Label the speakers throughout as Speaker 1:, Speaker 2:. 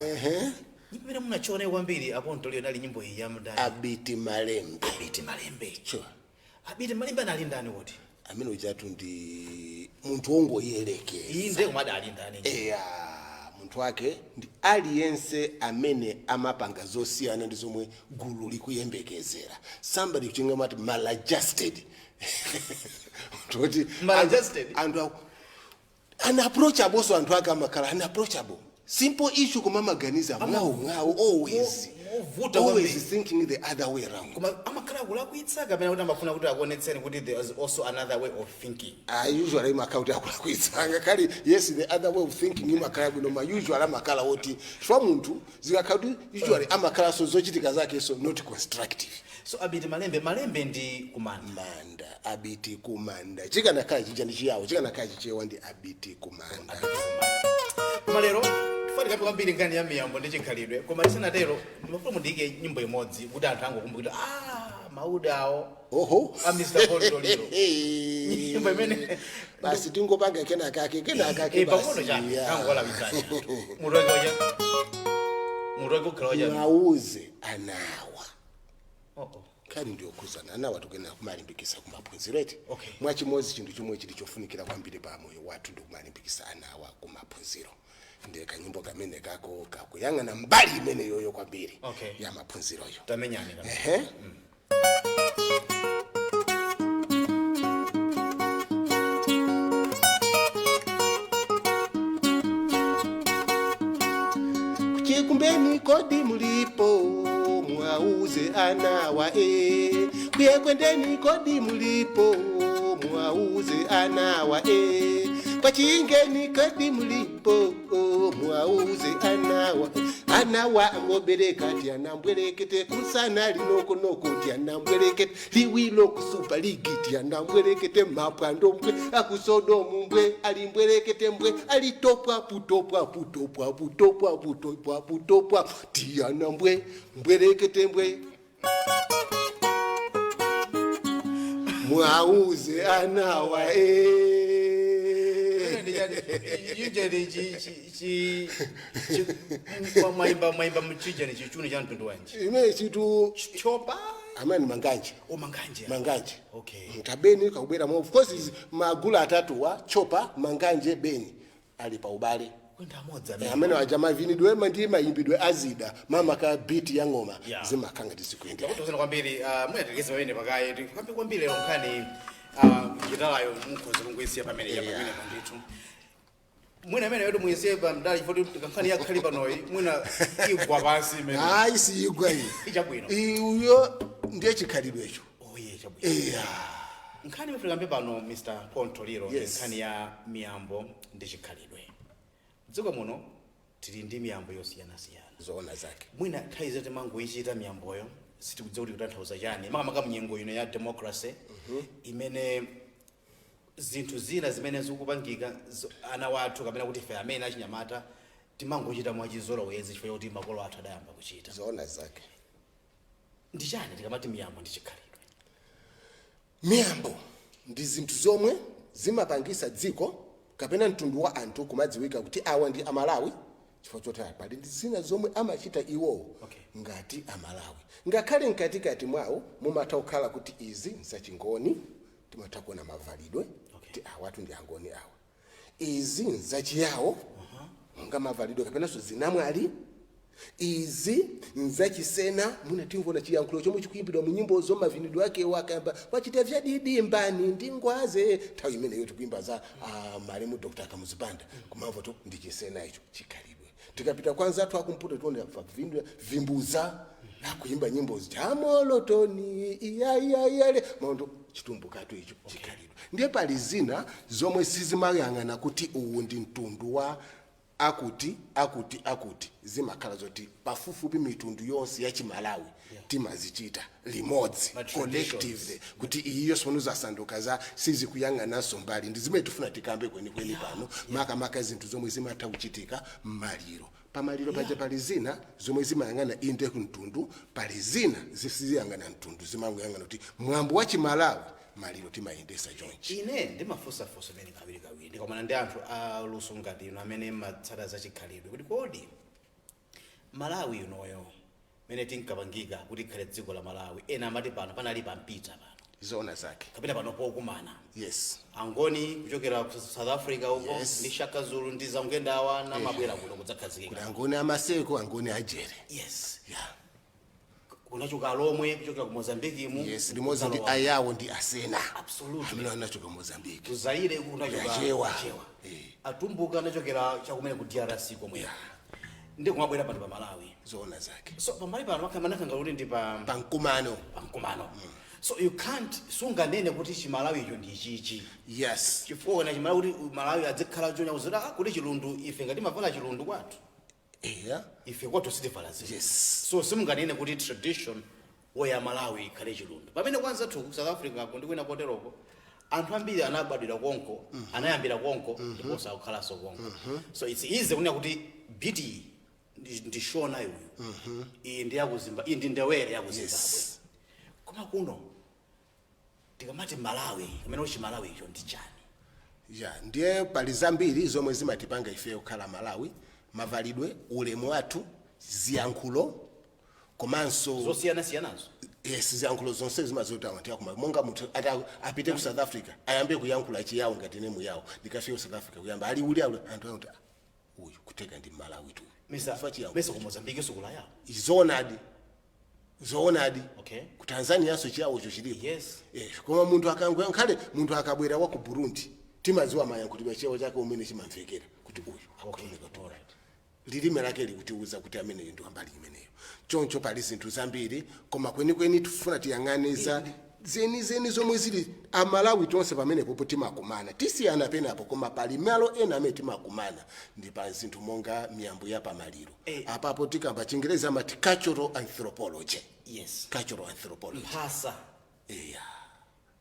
Speaker 1: Nyimbo munachone kwambiri apo ntolio nali nyimbo iyi ya mndani.
Speaker 2: Abiti Malembe.
Speaker 1: Abiti Malembe.
Speaker 2: Sure.
Speaker 1: Abiti Malembe nali ndani woti.
Speaker 2: Amene ujatu ndi muntu ongoyelekeza.
Speaker 1: Inde kumada ali ndani.
Speaker 2: Muntu wake ndi aliyense amene amapanga zosiyana ndi zomwe gulu likuyembekezera. Somebody kuchinga mati maladjusted.
Speaker 1: Maladjusted.
Speaker 2: And unapproachable, so antu aka makala unapproachable. Simple issue kumamaganiza mwawo always. Always thinking the other way around.
Speaker 1: Amakala kula kuitsaka pena kuti amafuna kuti akonetseni kuti there is also another way of thinking.
Speaker 2: Usually makauti akula kuitsanga kali yes the other way of thinking imakala bino ma usually amakala woti shwa muntu zikakauti usually amakala so zochitika zake so not constructive.
Speaker 1: So Abiti Malembe ndi kumanda.
Speaker 2: Abiti kumanda. Chika nakala chichani chiyawo, chika nakala chichewa ndi Abiti kumanda.
Speaker 1: Malero tufati kapi kwambiri ngani ya miyambo ndi chikhalidwe koma tisanatero ndimafuna mundike nyimbo imodzi kuti anthu angokumbukira maudawo Mr. Kondoliro. Nyimbo imene
Speaker 2: basi tingopanga kena kake
Speaker 1: pamono chani angola bizanya murogo kaloja
Speaker 2: mauze anawa kali ndio kuzana anawa tukena kumalimbikisa kumaphunziro eti mwachimozi chinthu chomwe chili chofunikira kwambiri pa moyo wathu ndi kumalimbikisa anawa kumaphunziro. Ndiye kanyimbo kamene kako kakuyang'ana mbali imene yoyo kwambiri ya maphunziro yo
Speaker 1: tamenyani
Speaker 2: Kumbeni kodi mulipo mwauze anawa kuye kwendeni kodi mulipo mwauze anawa kwa chingeni kodi mulipo mwauze anawa ngobereka ti anambwerekete kusana linoko ti anambwerekete liwilo kusupa ligiti anambwerekete mapando mbwe akusodo mbwe alimbwerekete mbwe alitopwa putopwa ti anambwe mbwerekete mbwe mwauze anawa
Speaker 1: maimba mchijani chichuni cha mtundu wanji
Speaker 2: ime chitu
Speaker 1: chopa
Speaker 2: amani manganje
Speaker 1: mtabeni
Speaker 2: kakubwera mo of course magula atatu wa chopa manganje beni ali pa ubale
Speaker 1: kwenda modza
Speaker 2: amene wajama vinidwe ndi mayimbidwe azida mama ka beat ya ngoma zimakanga tisikwenda
Speaker 1: kutozana kwambiri muyatekeza wene pakaye kambe kwambiri lero nkhani gitalayo mukhozi kungwisiya pamene panditu mwina amene yedu muyiseba mdali chifoti kankhani yakhali panoyi mwina igwa pasi imene
Speaker 2: si igwa iyi
Speaker 1: ichabwino
Speaker 2: uyo ndiye chikhalidwe icho
Speaker 1: chabwino nkhani mfika mbe pano Mr. Kondoliro nkhani ya miyambo ndi chikhalidwe dziko muno tili ndi miyambo yosiyana
Speaker 2: zoona zake
Speaker 1: mwina khali zete mangu ichita miyamboyo sitikudziwa kuti kutanthauza chani makamaka mnyengo ino ya democracy imene zinthu zina zimene zikupangika ana wathu kapena kuti ife amene achinyamata timangochita mwachizolowezi chifukwa kuti makolo athu adayamba kuchita
Speaker 2: zoona zake
Speaker 1: ndi chani tikamati miyambo ndi chikhalidwe.
Speaker 2: Miyambo ndi zinthu zomwe zimapangisa dziko kapena mtundu wa anthu kumadziwika kuti awa ndi Amalawi chifukwa choti pali ndi zina zomwe amachita iwo ngati Amalawi ngakhale mkatikati mwawo mumatha kukhala kuti izi nzachingoni timatha kuona mavalidwe kuti awatu ndi angoni awa izi nzachiyawo nga mavalidwe kapena so zinamwali izi nzachisena muna timvona chiyankhulo chomwe chikuyimbidwa mu nyimbo zo mavinidwe ake wakamba wachita vyadidi mbani ndi ngwaze nthawi imene yo tikuimba za malemu Dr. Kamuzibanda kumamva to ndi chisena icho chikhalidwe tikapita kwanza tu akumputa tuone vinidwe vimbuza akuimba nyimbo zamolotoni iyayayale maondo chitumbukatu icho chikhalidwe ndiye pali zina zomwe sizimayang'ana kuti uwu ndi mtundu wa akuti zimakhala zoti pafupifupi mitundu yonse ya Chimalawi timazichita limodzi collectively kuti iyo sonuza sanduka za sizi kuyang'ana sombali ndi zimene tufuna tikambe kweni pano maka zinthu zomwe zimatha kuchitika mmaliro pamaliro paja pali zina zomwe zimayang'ana inde kuntundu pali zina zisiyang'ana mtundu zimayang'ana kuti mwambo wa Chimalawi maliro timayendesa chonchi
Speaker 1: ine ndimafusa mene kawiri ndikomana ndi anthu aluso ngati ino amene matsata za chikhalidwe kuti kodi Malawi unoyo mene tinkapangika kuti khale dziko la Malawi ena amati pano panali pampita pano
Speaker 2: zona zake
Speaker 1: kapena pano pokumana
Speaker 2: yes
Speaker 1: angoni kuchokera ku South Africa uko
Speaker 2: Yes.
Speaker 1: ndi Shaka Zulu ndi zamgendawa na mabwera kuno kudzakhazikika
Speaker 2: kuti angoni amaseko angoni ajere
Speaker 1: yes
Speaker 2: yeah
Speaker 1: kunachoka lomwe kuchokera ku Mozambique mu
Speaker 2: yes limodzi ndi ayawo ndi asena
Speaker 1: absolutely
Speaker 2: amene anachoka Mozambique
Speaker 1: kuzaire kunachoka
Speaker 2: Chewa.
Speaker 1: atumbuka anachokera chakumene ku DRC komwe ndi kumabwera pano pa Malawi
Speaker 2: zona zake
Speaker 1: so pamali pano manakanga kuti ndi pa
Speaker 2: pankumano
Speaker 1: mkumano so you can't sunganene kuti chimalawi icho ndi chichi
Speaker 2: yes
Speaker 1: chifukwa na chimalawi kuti Malawi adzikhala chonya kuzira kuti chilundu ife ngati mavala chilundu kwathu
Speaker 2: yeah
Speaker 1: ife kwathu sitivala zinthu
Speaker 2: yes
Speaker 1: so simunganene kuti tradition ya Malawi ikhale chilundu pamene kwanza ku South Africa kundikwina koteroko anthu ambiri anabadwira konko anayambira konko ndipo sakukhalanso konko so it's easy kunena kuti biti ndi shona uyu iyi ndi yakuzimba iyi ndi ndewere yakuzimbabwe koma kuno tikamati Malawi kumene uchi Malawi icho ndi chani
Speaker 2: yeah ndiye pali zambiri zomwe zimatipanga ife kukhala Malawi mavalidwe ulemu wathu ziyankhulo komanso
Speaker 1: zosiyana-siyanazo
Speaker 2: yes ziyankhulo zonse zimazotawa tiyakuma monga munthu apite ku South Africa ayambe kuyankhula chiyawo ngati nemu yawo ndikafika ku South Africa kuyamba ali uli anthu akuti uyu kuteka ndi Malawi tu
Speaker 1: mesa ku Mozambique sukula yawo
Speaker 2: zoonadi
Speaker 1: okay
Speaker 2: ku Tanzania so chiyawo cho chilipo
Speaker 1: yes
Speaker 2: koma munthu akankhale munthu akabwera wa ku Burundi timaziwa mayankhulidwe chiyawo chake umene chimamvekera kuti uyu akuoneka tu lilime lake likutiuza kuti amene ndi ambali imeneyo choncho pali zinthu zambiri koma kwenikweni tifuna tiyang'aniza zeni zomwe zili amalawi tonse pamene popo timakumana tisiyana penapo koma pali malo ena amene timakumana ndi pa zinthu monga miyambo ya pamaliro apapo tikamba Chingereza amati cultural anthropology
Speaker 1: yes
Speaker 2: cultural anthropology
Speaker 1: mphasa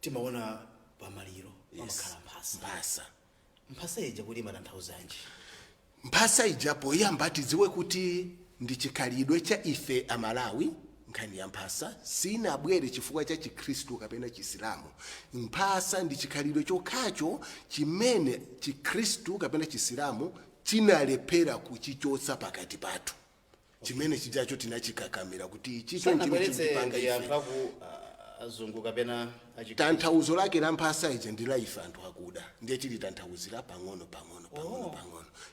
Speaker 1: timaona pamaliro
Speaker 2: yes.
Speaker 1: mphasa mphasa ija kuti imatanthauzanji
Speaker 2: mphasa ijapo yamba tidziwe kuti ndi chikhalidwe cha ife amalawi nkhani ya mphasa sinabwere chifukwa cha Chikhristu kapena Chisilamu mphasa ndi chikhalidwe chokhacho chimene Chikhristu kapena Chisilamu chinalephera kuchichotsa pakati pathu chimene chijacho tinachikakamira kuti chicho
Speaker 1: chimechipanga ife azungu kapena
Speaker 2: tanthauzo lake la mphasa ija ndi life anthu akuda ndiye chili tanthauzira pang'ono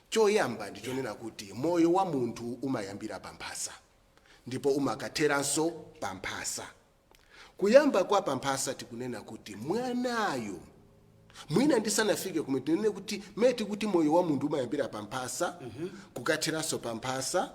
Speaker 2: choyamba ndichonena kuti moyo wa munthu umayambira pamphasa ndipo umakatheranso pamphasa kuyamba kwa pamphasa tikunena kuti mwanayo mwina ndisanafike kumetenene kuti meti kuti moyo wa munthu umayambira pamphasa kukatheranso pamphasa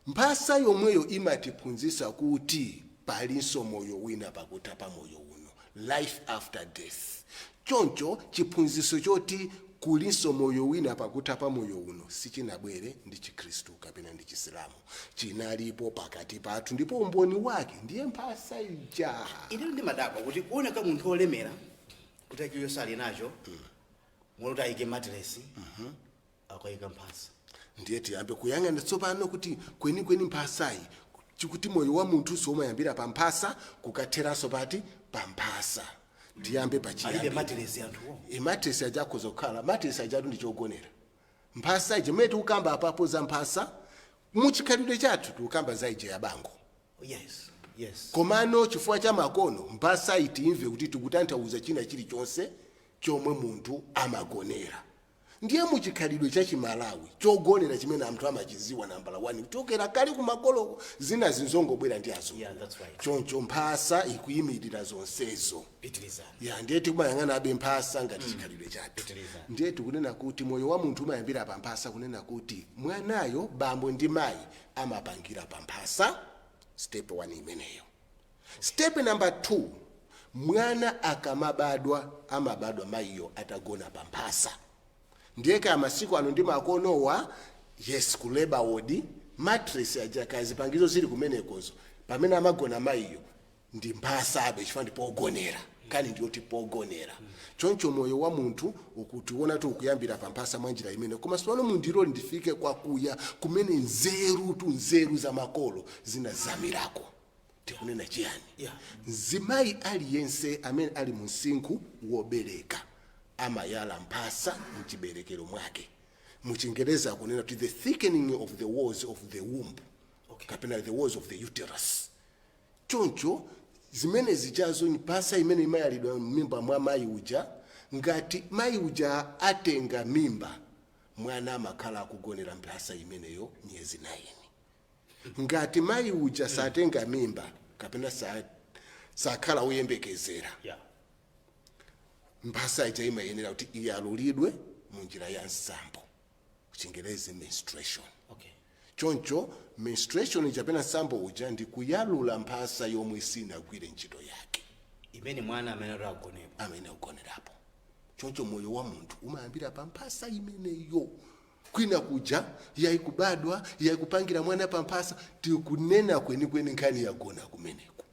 Speaker 2: mphasa yomweyo imatiphunzitsa kuti palinso moyo wina pakuta pa moyo uno life after death choncho chiphunzitso choti kulinso moyo wina pakuta pa moyo uno sichinabwere ndi Chikhristu kapena ndi Chisilamu chinalipo pakati pathu ndipo umboni wake ndiye mphasa ija
Speaker 1: ine ndi madakwa kuti kuoneka munthu olemera kuti akiyo sali nacho muno tayike matress akayika mphasa
Speaker 2: ndiye tiyambe kuyang'ana tsopano kuti kwenikweni mphasayi chikuti moyo wa munthu somayambira pamphasa kukatheranso pati pamphasa tiyambe pachiyambi
Speaker 1: alibe matress anthuwo
Speaker 2: matress ajakhoza kukhala matress ajatu ndi chogonera mphasa ije meti ukamba apapo za mphasa muchikhalidwe chathu tikukamba za ije ya bango
Speaker 1: yes
Speaker 2: komano chifukwa cha makono mphasa itimve kuti tikutanthauza china chilichonse chomwe munthu amagonera ndiye muchikhalidwe cha Chimalawi chogonera chimene anthu amachiziwa nambala 1 kutokera kali kumakolo zina zinzongobwera ndi azo choncho mphasa ikuyimirira zonsezo ndiye tikumayang'ana abe mphasa ngati chikhalidwe chathu ndiye tikunena kuti moyo wa munthu umayambira pamphasa kunena kuti mwanayo bambo ndi mayi amapangira pamphasa step 1 imeneyo step number 2 mwana akamabadwa amabadwa mayiyo atagona pamphasa ndiye kaya masiku ano ndi makonowa yes ku labor ward mattress ajakazi pangizo zili kumenekozo pamene amagona mayiyo ndi mphasa abe chifukwa ndipo ogonera kani ndiyo tipogonera choncho moyo wa munthu ukutiona tu ukuyambira pamphasa mwanjira imene koma sipano mundiro ndifike kwa kuya kumene nzeru za makolo zinazamirako tikunena chiyani mzimayi aliyense amene ali msinkhu wobereka amayala mphasa mchiberekero mwake muchingereza kunena kuti the thickening of the walls of the womb kapena the walls of the uterus. Choncho zimene zichazo mpasa imene imayalidwa mimba mwa mayi uja, ngati mayi uja atenga mimba, mwana amakhala akugonera mpasa imeneyo myezi 9. Ngati mayi uja satenga mimba kapena sakhala uyembekezera, mpasa ija imayenera kuti iyalulidwe mu njira ya nsambo, kuchingerezi menstruation. Choncho menstruation ijapena nsambo uja ndi kuyalula mpasa yomwe sinagwire ntchito yake,
Speaker 1: imene mwana
Speaker 2: amene agonerapo. Choncho moyo wa munthu umayambira pa mpasa imeneyo. Kwina kuja yaikubadwa yaikupangira mwana pa mpasa, tikunena kwenikweni nkhani yagona kumeneko.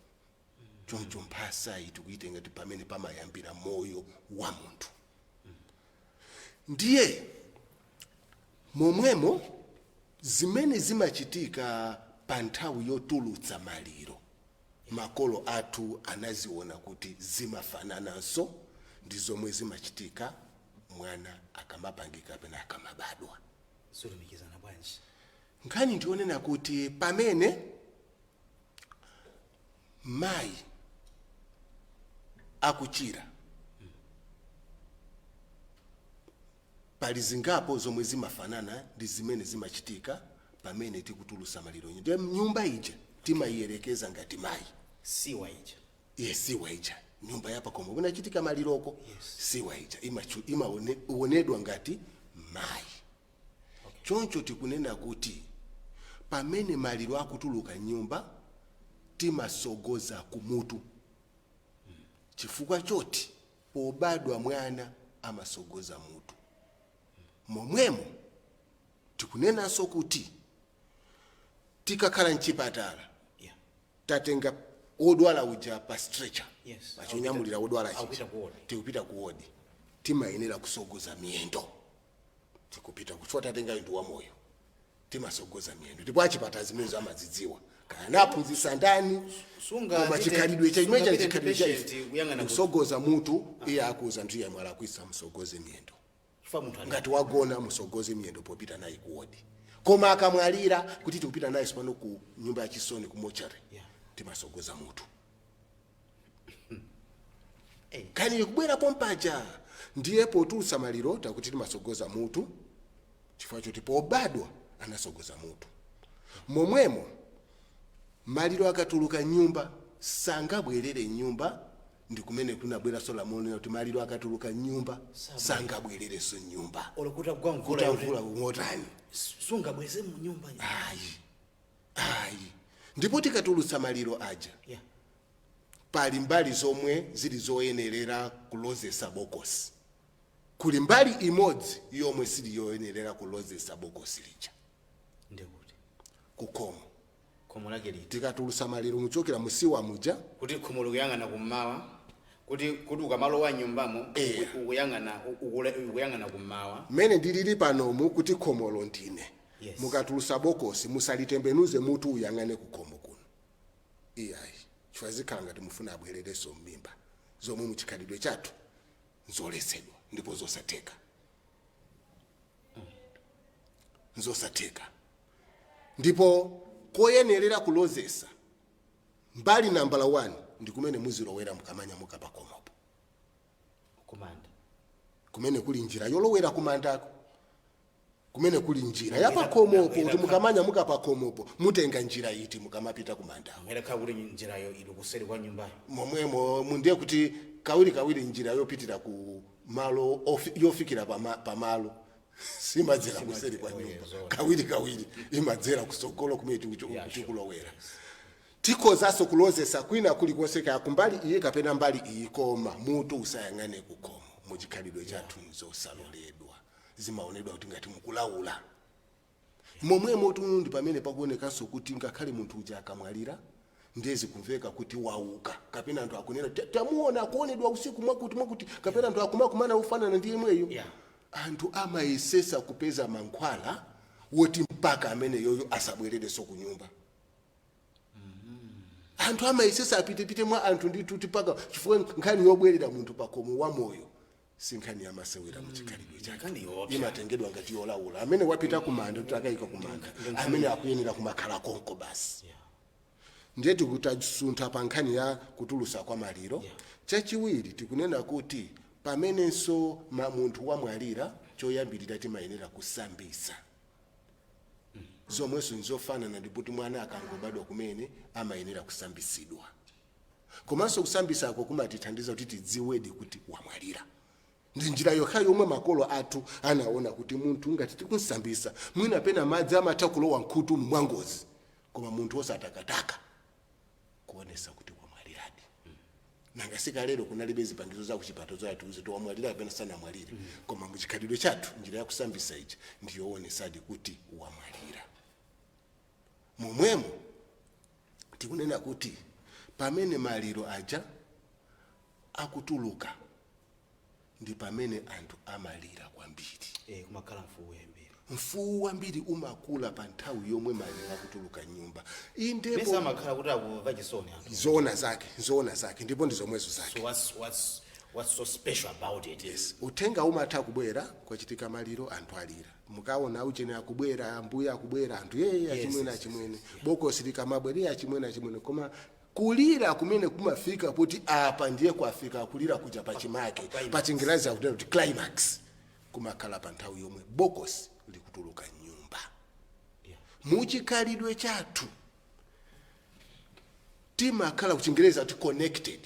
Speaker 2: Choncho mpasa tikuite ngati pamene pamayambira moyo wa munthu. Ndiye momwemo zimene zimachitika pa nthawi yotulutsa maliro, makolo athu anaziona kuti zimafanananso ndi zomwe zimachitika mwana akamapangika kapena akamabadwa.
Speaker 1: Sulumikizana bwanji.
Speaker 2: Nkhani ndionena kuti pamene mayi akuchira, pali zingapo zomwe zimafanana ndi zimene zimachitika pamene tikutulutsa maliro. Ndiye nyumba ija timayiyerekeza ngati mayi.
Speaker 1: Siwa ija.
Speaker 2: Siwa ija. Nyumba yapa koma kunachitika maliroko, siwa ija imaonedwa ngati mayi. Choncho tikunena kuti pamene maliro akutuluka nyumba timasogoza kumutu. Chifukwa choti pobadwa mwana amasogoza mutu. Momwemo tikunenanso kuti tikakhala mchipatala, tatenga odwala uja pa stretcher, pachonyamulira odwala chija, tikupita ku wodi, timayenera kusogoza miyendo. Tikupita kuchota tatenga nthu wa moyo, timasogoza miyendo. Ndipo achipatala zimene amazidziwa kana aphunzitsa ndani, koma chikhalidwe cha imeja chikhalidwe cha kusogoza mutu, iye akuza ndiye mwala kuisa msogoze miyendo. Ngati wagona musogoze miyendo popita naye ku wodi. Koma akamwalira kuti tikupita naye sipano ku nyumba ya chisoni ku mochari, timasogoza mutu. Kani kubwera pompaja ndiye potulutsa maliro takuti timasogoza mutu, chifukwa choti pobadwa anasogoza mutu. Momwemo maliro akatuluka nyumba sangabwerere nyumba, ndi kumene kunabwera Solomoni kuti maliro akatuluka nyumba sangabwererenso nyumba.
Speaker 1: Olokuta kwa
Speaker 2: mvula ngotani
Speaker 1: sungabweze mu nyumba.
Speaker 2: Ayi. Ndipo tikatulutsa maliro aja, pali mbali zomwe zili zoyenerera kulozesa bokosi. Kuli mbali imodzi yomwe sili yoyenerera kulozesa bokosi lija.
Speaker 1: Ndekuti
Speaker 2: kukomo.
Speaker 1: Komo lake liti.
Speaker 2: Tikatulutsa maliro muchokera musiwa muja.
Speaker 1: Kuti khomo likuyang'ana kummawa, kuti ukamalowa nyumbamo ukuyang'ana kummawa.
Speaker 2: Mene ndilili panomu kuti khomolo ndine. Mukatulutsa bokosi musalitembenuze mutu uyang'ane kukomo kuno. Iyayi. Chifazikhala ngati mufuna abwerereso mmimba. Zomwe muchikhalidwe chathu nzoletsedwa ndipo zosateka. Nzosatheka. Ndipo koyenerera kulozesa mbali nambala 1 ndi kumene muzilowera mukamanya mukapakomopo.
Speaker 1: Kumanda.
Speaker 2: Kumene kuli njira yolowera kumandako. Kumene kuli njira yapakomopo kuti mukamanya mukapakomopo mutenga njira iti mukamapita kumandako.
Speaker 1: Ngera kuli njira yo ili kuseri kwa nyumbayo.
Speaker 2: Momwemo mundiye kuti kawiri njira yopitira ku malo yofikira pa malo simadzera kuseri kwa nyumba. Kawiri imadzera kusogolo kumene tikulowera. Tikozanso kulozesa kwina kuli konseka kumbali iye kapena mbali iyi, koma mutu usayang'ane kukomo. Muchikhalidwe chathu nzosaloledwa, zimaonedwa kuti ngati mukulaula. Momwemo ndi pamene pakuonekanso kuti ngakhale munthu uja akamwalira ndezi kumveka kuti wauka, kapena anthu akunena tamuona akuonedwa usiku mwakuti kapena anthu akumakumana ufanana ndi yemweyo. Anthu amayesesa kupeza mankhwala woti mpaka amene yoyo asabwererenso ku nyumba. Anthu amayesesa apite mwa anthu ndituti paka chifukwa nkhani yobwerera munthu pakomo wa moyo sinkhani yamasewera muchikhalidwe chake
Speaker 1: Nkhani yopsa.
Speaker 2: imatengedwa ngati yolaula amene wapita kumanda takayika kumanda amene akuyenera kumakhala konko basi ndiye tikutasuntha pa nkhani ya kutulusa kwa maliro chachiwiri tikunena kuti pamenenso munthu wamwalira choyambirira timayenera kusambisa zomweso nzofanana ndikuti mwana akangobadwa kumene amayenera kusambisidwa komanso kusambisako kumatithandiza kuti tidziwedi kuti wamwalira ndi njira yokha yomwe makolo athu anaona kuti munthu ngati tikusambisa mwina pena madzi amatha kulowa nkhutu mwangozi koma munthu osatakataka kuonesa kuti wamwaliradi nangasika lero kunalibe zipangizo za kuchipata zoyatiuze to wamwalira pena sana mwalire koma muchikhalidwe chathu njira ya kusambisa ichi ndiyowonesadi kuti wamwalira momwemo tikunena kuti pamene maliro aja akutuluka ndi pamene anthu amalira kwambiri
Speaker 1: kumakhala mfuwu yambiri
Speaker 2: mfuwu wambiri umakula pa nthawi yomwe maliro akutuluka nyumba
Speaker 1: Pesa amakhala kuti akuva chisoni anthu.
Speaker 2: zoona zake ndipo ndi zomwezo zake
Speaker 1: So what's so special about it?
Speaker 2: yes uthenga umatha kubwera kwachitika maliro anthu alira mukaona uchene akubwera ambuya akubwera anthu achimwene bokosi likamabwera achimwene koma kulira kumene kumafika kuti apa ndiye kwafika kulira kuja pachimake pachingirazi akutera kuti climax kumakhala pa nthawi yomwe bokosi likutuluka nyumba muchikhalidwe chathu timakhala kuchingereza kuti connected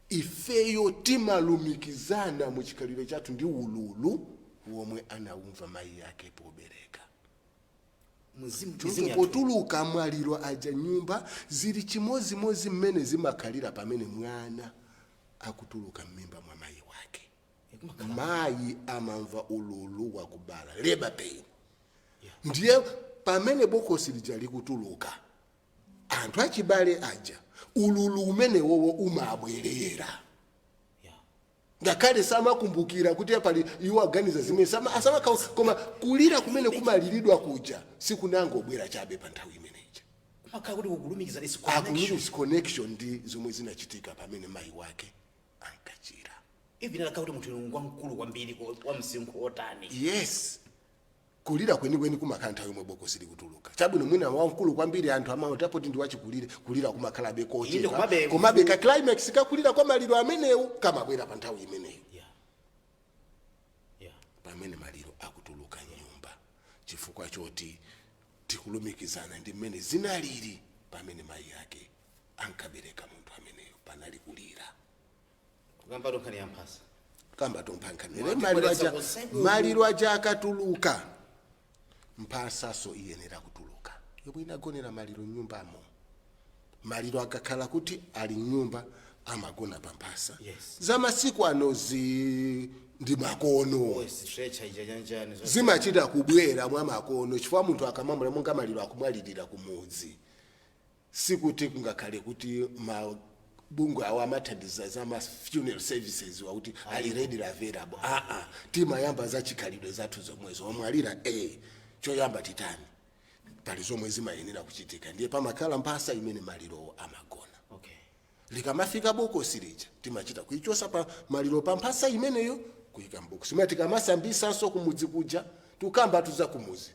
Speaker 2: ifeyo timalumikizana muchikhalidwe chathu ndi ululu womwe anaumva mayi yake pobereka potuluka maliro aja nyumba zili chimozimozi mmene zimakhalira pamene mwana akutuluka m'mimba mwa mayi wake mayi amamva ululu wakubala labor pain ndiye pamene bokosi lija likutuluka anthu achibale aja ululu umene wowo umabwerera ngakhale samakumbukira kuti pali iwo aganiza zimene koma kulira kumene kumaliridwa kuja sikunangobwera chabe pa nthawi imeneyi
Speaker 1: kumakhala kuti kukulumikiza
Speaker 2: connection ndi zomwe zinachitika pamene mayi wake ankachira
Speaker 1: even alakhala kuti munthu ngwa mkulu kwambiri wa msinkhu otani
Speaker 2: yes kulira kwenikweni kumakhala nthawi yomwe bokosi likutuluka chabwino mwina wamkulu kwambiri anthu amawatapo kuti ndi kulira kumakhala bekochepa komabe ka climax kakulira kwa maliro amenewo kamabwera pa nthawi imeneyo pamene maliro akutuluka nyumba chifukwa choti tikulumikizana ndi mmene zinalili pamene mayi yake ankabereka munthu ameneyo panali kulira
Speaker 1: kukamba tonkhani ya mphasa
Speaker 2: kamba tomphankanire maliro aja akatuluka mphasaso iyenera kutuluka yomwe inagonera maliro nyumbamo maliro akakhala kuti ali nyumba amagona pa mphasa za masiku ano ndi makono zimachita kubwera mwa makono chifukwa munthu akamwamula monga maliro akumwalirira kumudzi sikuti kungakhale kuti bungu awa amathandiza za funeral services wakuti ali ready available timayamba za chikhalidwe zathu zomwezo wamwalira choyamba titani pali zomwe zimayenera kuchitika ndiye pamakhala mphasa imene maliro amagona likamafika bokosi lija timachita kuichosa pa maliro pa mphasa imeneyo kuyika mbokosi mwa tikamasambisanso kumudzi kuja tukamba tuza kumuzi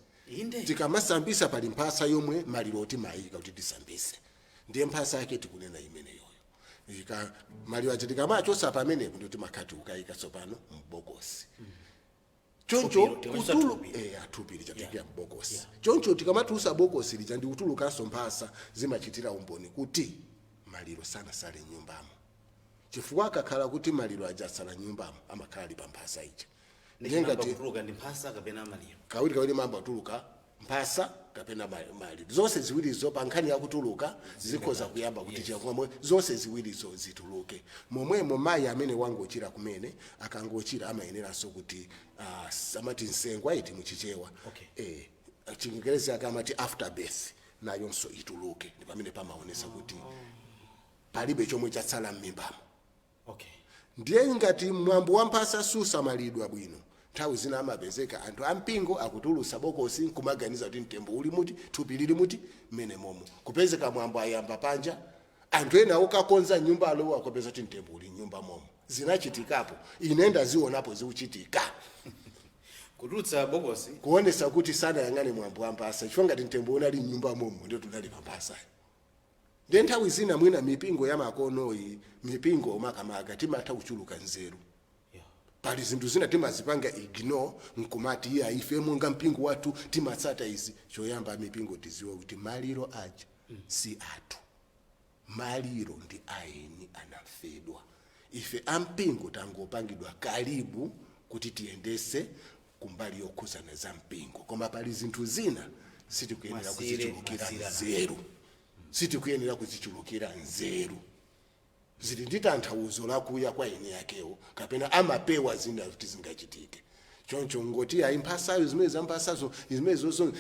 Speaker 2: tikamasambisa pali mphasa yomwe maliro timayika kuti tisambise ndiye mphasa yake tikunena imeneyo maliro aja tikamachosa pamenepo ndio timakati ukayika tsopano mbokosi choncho kutulu atupili chatikira mbokosi choncho tikamatusa bokosi lija ndi kutulukanso mphasa zimachitira umboni kuti maliro sana sale nyumbamo chifukwa akakhala kuti maliro aja sala nyumbamo amakhala ali pa mphasa ija
Speaker 1: ngati kutuluka ndi mphasa kapena maliro
Speaker 2: kawiri mambo atuluka mphasa kapena maliro zonse ziwirizo pa nkhani yakutuluka zikhoza kuyamba kuti chiyamwe zonse ziwirizo zituluke momwemo mayi amene wangochira kumene akangochira amayeneranso kuti amati nsengwa iti muchichewa chingerezi akamati after birth nayonso ituluke ndi pamene pamaonesa kuti palibe chomwe chatsala m'mimbamo ndiye ngati mwambo wa mphasa susamalidwa bwino nthawi zina amapezeka anthu ampingo akutulusa bokosi nkumaganiza kuti mtembo uli muti thupi lili muti mmene momo kupezeka mwambo ayamba panja anthu ena okakonza nyumba alowa akupeza kuti mtembo uli nyumba momo zinachitikapo inenda zionapo ziuchitika
Speaker 1: kutulutsa bokosi
Speaker 2: kuonesa kuti sana yang'ane mwambo wa mpasa chifukwa ngati mtembo unali mnyumba momo ndio tunali pampasa ndiye nthawi zina mwina mipingo ya makonoyi mipingo makamaka timatha kuchuluka nzeru pali zinthu zina timazipanga ignore nkumati ya ife monga mpingo wathu timatsata izi choyamba mipingo tiziwe kuti maliro aja si athu maliro ndi aeni anafedwa ife ampingo tangopangidwa karibu kuti tiyendese kumbali yokhuzana za mpingo koma pali zinthu zina sitikuyenera kuzichulukira nzeru sitikuyenera kuzichulukira nzeru zili ndi tanthauzo lakuya kwa eni yakewo kapena amapewa zina kuti zingachitike choncho ngoti ayi mphasayo zimene zamphasazo zimenezo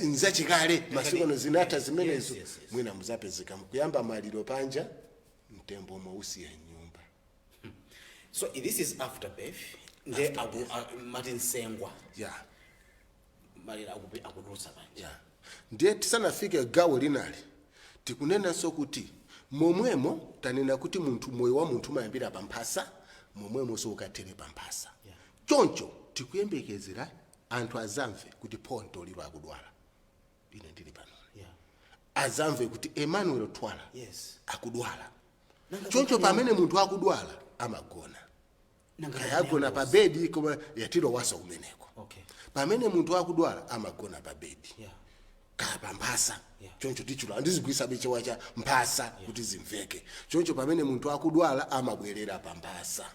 Speaker 2: nzachikale masiku ano zinatha zimenezo mwina muzapezeka kuyamba maliro panja mtembo mwausiya nyumba.
Speaker 1: So this is after birth nde Martin Sengwa maliro akutulutsa panja
Speaker 2: ndiye tisanafike gawo linali tikunenanso kuti momwemo tanena kuti munthu moyo wa munthu umayambira pamphasa momwemo so ukatere pamphasa choncho tikuyembekezera anthu azamve kuti Ponto lilo akudwala ine ndili pano azamve kuti Emmanuel Twala akudwala choncho pamene munthu akudwala amagona kayagona pa bedi koma yatiro wasa umeneko pamene munthu akudwala amagona pa bedi kapamphasa choncho tichula ndizigwisa bichewa cha mphasa kuti zimveke choncho pamene munthu akudwala amabwerera pamphasa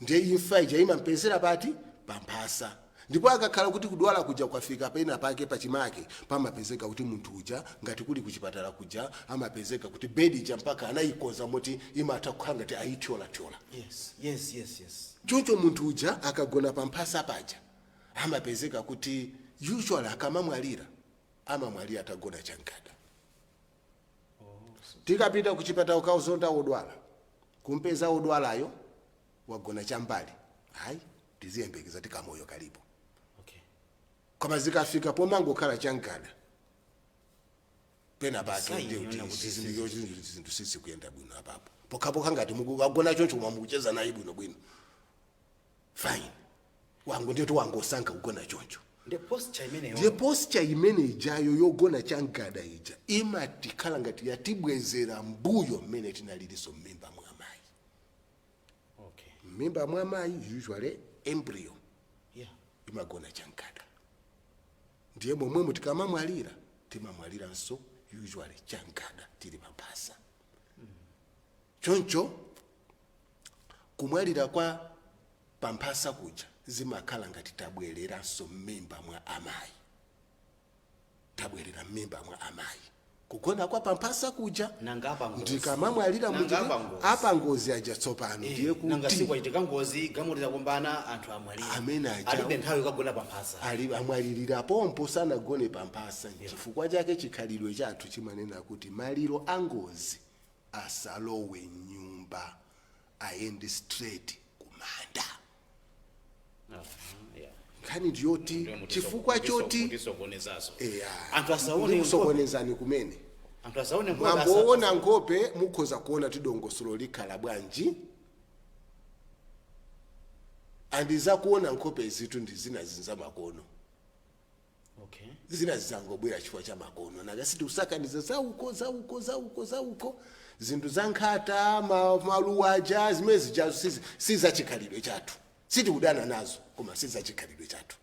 Speaker 2: ndiye imfa ija imampezera pati pamphasa ndipo akakhala kuti kudwala kuja kwafika pena pake pachimake pamapezeka kuti munthu uja ngati kuli kuchipatala kuja amapezeka kuti bedi ija mpaka anayikoza moti imatha kukhala ngati ayithyola choncho munthu uja akagona pamphasa paja amapezeka kuti usually akamamwalira amamwalira atagona chankada tikapita kuchipatala ukauzonda odwala kumpeza odwalayo wagona chambali hayi tiziyembekeza tikamoyo kalipo koma zikafika pomangokhala chankada pena pake ndiyo zinthu sisi kuyenda bwino apapo pokapoka ngati mukagona choncho mwamukucheza naye bwino fine wangu ndiyo wangosankha kugona choncho ndiye posture imene ijayo yogona chankada ija imatikhala ngati yatibwezera mbuyo mmene tinaliliso mmimba mwa mayi mmimba mwa mayi usually embryo imagona chankada ndiye momwemo tikamamwalira timamwaliranso usually chankada tili pamphasa choncho kumwalira kwa pamphasa kuja zimakhala ngati tabwereranso mmimba mwa amayi tabwerera mmimba mwa amayi kugona kwa pamphasa kuja ndikamamwalira muti apa ngozi aja tsopano ndiye kuti
Speaker 1: nanga sikwayitika ngozi gamulira kumbana anthu amwalira
Speaker 2: amene aja
Speaker 1: alibe nthawi yokagona pamphasa
Speaker 2: ali amwalirira pompo sanagone pamphasa chifukwa chake chikhalidwe chathu chimanena kuti maliro angozi asalowe nyumba ayende straight kumanda nkhani ndiyoti chifukwa choti
Speaker 1: anthu asaone
Speaker 2: kusokonezani kumene mwamboona nkhope mukhoza kuona tidongosolo likhala bwanji andiza kuona nkhope zitu ndi zina zinza makono zina zizangobwera chifukwa cha makono nakasiti usakaniza zauko zinthu zankhata maluwaja zimene zijazo sizachikhalidwe chathu sitikudana nazo koma sizachikhalidwe chathu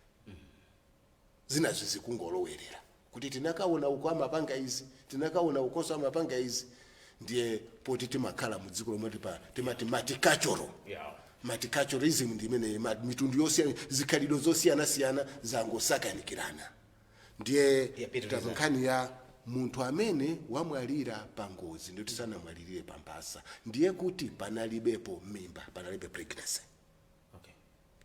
Speaker 2: zinazo zikungolowerera kuti tinakaona uko amapanga izi tinakaona ukoso amapanga izi ndiye poti timakhala mu dziko lomwe timati multiculturalism ndimene mitundu yosiyana zikhalidwe zosiyana zangosakanikirana ndiye nkhani ya munthu amene wamwalira pangozi ndio tisanamwalirire pamphasa ndiye kuti panalibepo mimba panalibe pregnancy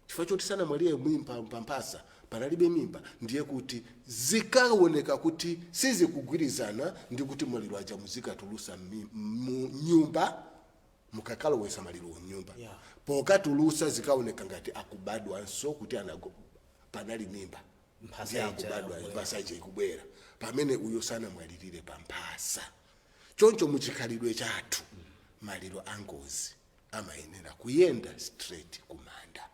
Speaker 2: chifukwa choti sanamwalire mimba pamphasa panalibe mimba ndiye kuti zikaoneka kuti sizikugwirizana ndi kuti maliro aja muzikatulusa nyumba mukakalowesa maliro nyumba pokatulusa zikaoneka ngati akubadwanso kuti panali mimba ndiye akubadwa mpasaje ikubwera pamene uyo sanamwalirire pamphasa choncho muchikhalidwe chathu maliro angozi amayenera kuyenda straight kumanda,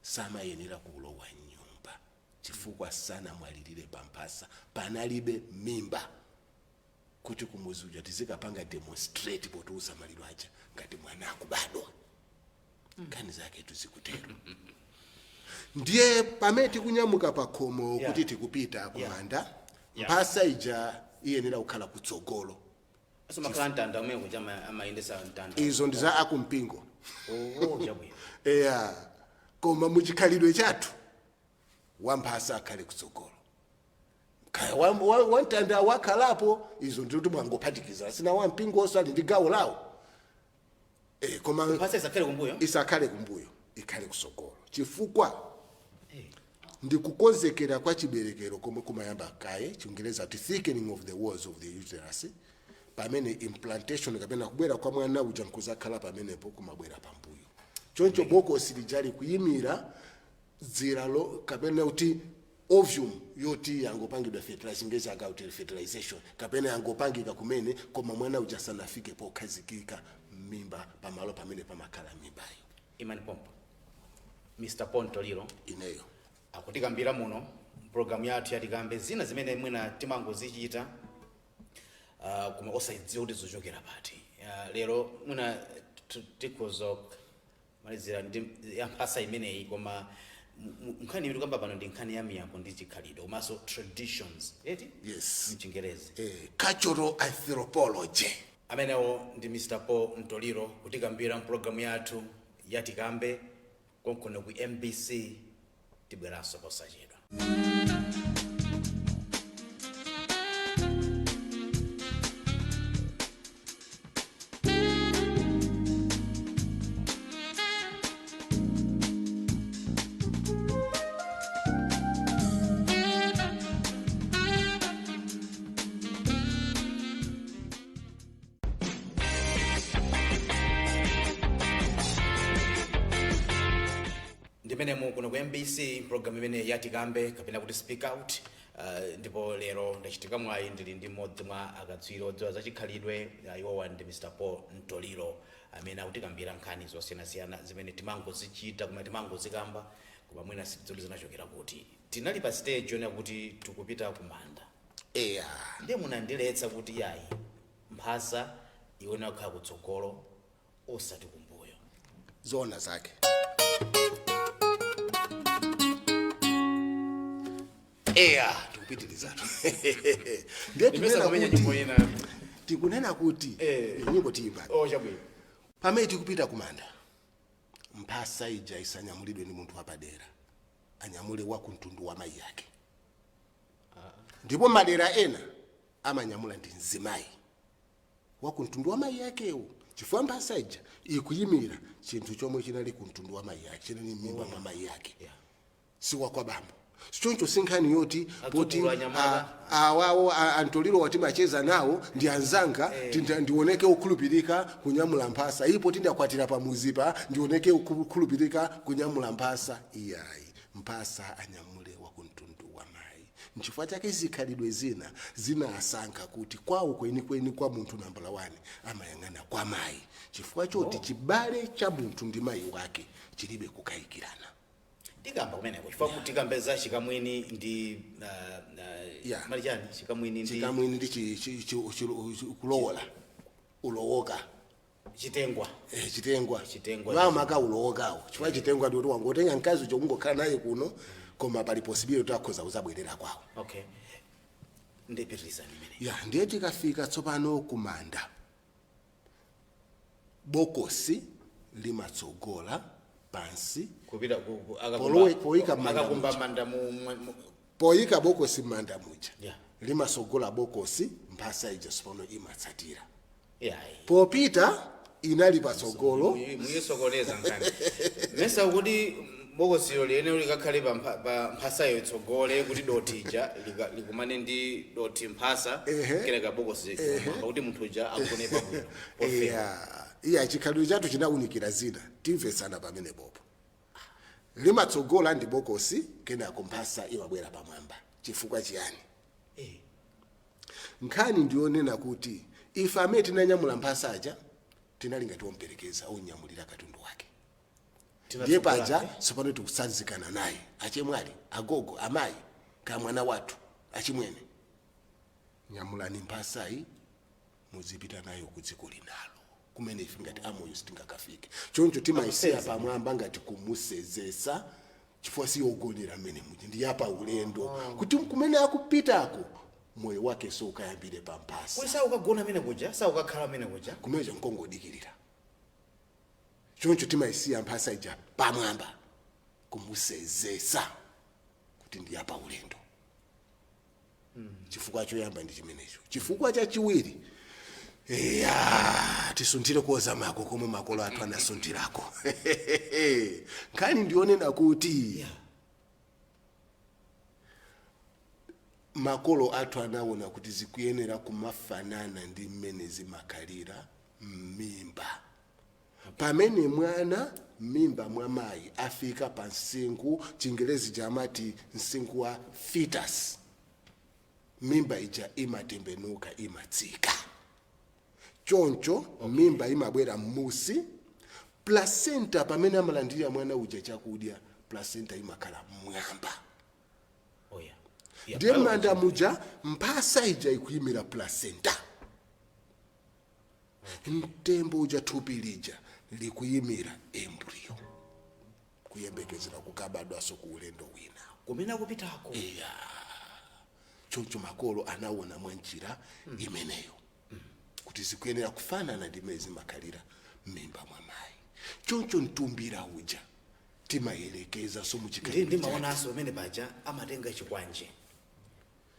Speaker 2: samayenera kulowa nyumba chifukwa sana mwalilire pamphasa panalibe mimba kuti kumuzi uja tizikapanga demonstrate potuuza maliro aja ngati mwana akubadwa. Nkhani zake tuzikutero. Ndiye pamene tikunyamuka pa khomo kuti tikupita kumanda, mphasa ija iyenera kukhala kutsogolo.
Speaker 1: So makantanda umwe kuja amaendesa ntanda.
Speaker 2: Izo ndi za akumpingo.
Speaker 1: Chabwino.
Speaker 2: Koma muchikhalidwe chathu wamphasa akhale kutsogolo. Kaya wantanda wakhalapo izo ndito mwangophatikiza. Sina wampingo oso ali ndi gawo lawo. Koma
Speaker 1: mphasa isakhale kumbuyo.
Speaker 2: Isakhale kumbuyo, ikhale kutsogolo. Chifukwa ndikukonzekera kwa chiberekero komwe kumayamba kaye Chingereza ti thickening of the walls of the uterus. Pamene implantation kapena kubwera kwa mwana uja nkuzakhala pamenepo kumabwera pambuyo. Choncho bokosi lijali kuyimira dzira lo kapena kuti ovum yoti yangopangidwa fertilization ngeza fertilization kapena yangopangika kumene koma mwana uja sanafike pokhazikika mimba pamalo pamene pamakhala mimbayo.
Speaker 1: Imani pompo. Mr. Pontoliro
Speaker 2: ineyo
Speaker 1: akutikambira muno program yathu yatikambe zina zimene mwina timangozichita kuma osaidziwa kuti zochokera pati. Lero mwina tikozo malizira ndi yamphasa imeneyi koma nkhani ili kamba pano ndi nkhani ya miyambo ndi chikhalidwe komanso traditions.
Speaker 2: Yes.
Speaker 1: Mchingerezi.
Speaker 2: Cultural anthropology.
Speaker 1: Amenewo ndi Mr. Paul Ntoliro kutikambira program yathu yatikambe konkono ku MBC tibweranso posachedwa. Ndimene kuno ku MBC program imene yatikambe kapena kuti Speakout. Ndipo lero ndachitika mwayi ndili ndi mmodzi mwa akatswiri odziwa za chikhalidwe iwowa ndi Mr. Paul Ntoliro amene akutikambira nkhani zosiyanasiyana zimene timangozichita koma timangozikamba koma mwina sidzoli zinachokera kuti tinali pa stage yona kuti tikupita kumanda. Ndiye munandiletsa kuti yayi mphasa iwona kukhala kutsogolo osati kumbuyo.
Speaker 2: Zona zake. Tukupitilizato. Ndiye tikunena kuti nyimbo tiyimba.
Speaker 1: Chabwino.
Speaker 2: Pamene tikupita kumanda, mphasa ija isanyamulidwe ndi munthu wapadera, anyamule wa kuntundu wa mayi yake. Ndipo madera ena amanyamula ndi mzimayi wa kuntundu wa mayi yakewo. Chifukwa mphasa ija ikuyimira chinthu chomwe chinali kuntundu wa mayi yake, chinali m'mimba mwa mayi yake. Siwa kwa bambo. Choncho sinkhani yoti poti awawo Antoliro wati macheza nawo ndi anzanga ndioneke ukhulupirika kunyamula mphasa ipo tindakwatira pamuzipa ndioneke ukhulupirika kunyamula mphasa. Iyayi mphasa anyamule wa kuntundu wa mayi. Nchifukwa chake zikhalidwe zina asankha kuti kwawo kwenikweni kwa munthu nambala 1 amayang'ana kwa mayi chifukwa choti chibale cha munthu ndi mayi wake chilibe kukayikirana.
Speaker 1: Tikamba kumeneko chifukwa kuti tikambeza chikamwini ndi malijani chikamwini ndi kulowola ulowoka chitengwa mama ka ulowokawo chifukwa chitengwa ndi kuti wangotenga mkazi chokungokhala naye kuno koma pali possibility akhoza kuzabwerera kwawo. Okay. Ndipitiriza imene.
Speaker 2: Ndiye tikafika tsopano kumanda. Bokosi limatsogola pansi
Speaker 1: kupita
Speaker 2: poyika bokosi manda muja limasogola bokosi mphasa ija tsopano imatsatira. Popita inali patsogolo
Speaker 1: muyisokoleza nkani mesa kuti bokosi lene likakhale pa mphasa yo itsogole kuti doti ija likumane ndi doti mphasa kenaka bokosi kuti munthu uja akone pabwino.
Speaker 2: Chikhalidwe chathu chinawunikira zina timvetsana pamene popo. Limatsogola ndi bokosi kenako mphasa imabwera pamwamba. Chifukwa chiyani? Nkhani ndionena kuti ife amene tinanyamula mphasa aja tinalinga tiomperekeza onyamulira katundu wake
Speaker 1: Tina
Speaker 2: ndiye
Speaker 1: tsogolo
Speaker 2: paja
Speaker 1: lake.
Speaker 2: tsopano tikusanzikana naye achemwali agogo amayi ka mwana wathu achimwene nyamulani mphasayi muzipita nayo ku dziko linalo kumene ife ngati amoyo sitingakafike choncho timayisiya pamwamba ngati kumusezesa chifukwa siyogonera mmene muti ndi yapa ulendo kuti kumene akupitako moyo wake so ukayambire pamphasa
Speaker 1: Kuli ukagona mene kuja, ukakhala mene kuja.
Speaker 2: kumenecho nkongodikirira choncho timayisiya mphasa ija pamwamba kumusezesa kuti ndi yapa ulendo chifukwa choyamba ndi chimenecho chifukwa chachiwiri tisunthire kuoza mako komwe makolo athu anasunthirako nkhani ndionena kuti makolo athu anaona kuti zikuyenera kumafanana ndi mmene zimakhalira m'mimba pamene mwana m'mimba mwa mayi afika pa msinkhu chingerezi chamati msinkhu wa fetus mimba ija imatembenuka imatsika choncho mimba imabwera m'musi placenta pamene amalandira mwana uja chakudya placenta imakhala mmwamba ndiye manda muja mphasa ija ikuyimira placenta mtembo uja thupi lija likuyimira embryo kuyembekezera kukabadwaso ku ulendo wina
Speaker 1: Kumene akupitako.
Speaker 2: choncho makolo anaona mwanjira imeneyo kuti zikuyenera kufanana ndi mmene zimakhalira m'mimba mwa mayi choncho mtumbira uja timayelekeza so muchikhalidwe
Speaker 1: Ndi maonaso pamene paja amatenga chikwanje.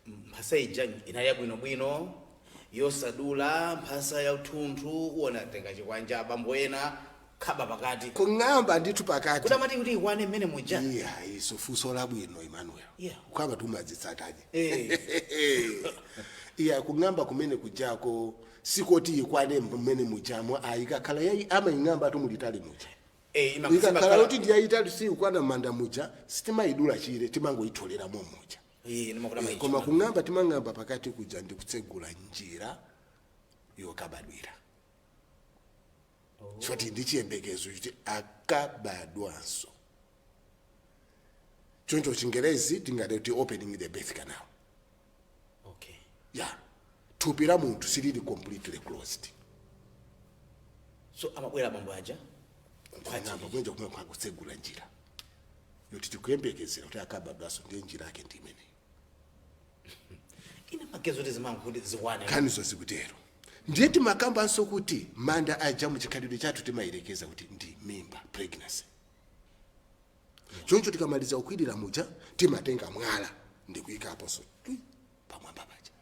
Speaker 1: Mphasa ija inali yabwinobwino yosadula mphasa ya uthunthu uona tenga chikwanje abambo ena khaba pakati.
Speaker 2: kung'amba ndithu pakati
Speaker 1: Kuti amati kuti ikwane mmene muja.
Speaker 2: iso funso labwino Emmanuel
Speaker 1: Yeah.
Speaker 2: ukamba tumadzitsataje kung'amba kumene kujako sikoti ikwane mmene mujamo ikakhala yayi amaying'amba tumulitali muja ikakhala kuti ndiyayitali siyikwana manda muja sitimayidula chire timangoyitholeramo muja koma kung'amba timang'amba pakati kuja ndi kutsegula njira yokabadwira choti ndi chiyembekezo kuti akabadwanso choncho chingerezi tingati kuti opening the birth canal thupi la munthu silili completely closed
Speaker 1: So amabwera abambo aja.
Speaker 2: kung'amba kwenja kumwe kwakutsegula njira yoti tikuyembekezera kuti akabadwanso ndiye njira yake ndi imeneyi
Speaker 1: Ine magezo kuti zimangu kuti zikwane.
Speaker 2: khanizo zikutero ndiye timakambanso kuti manda aja muchikhalidwe chathu timayelekeza kuti ndi mimba pregnancy choncho tikamaliza kukwirira muja timatenga mwala ndikuyikaponso pamwamba paja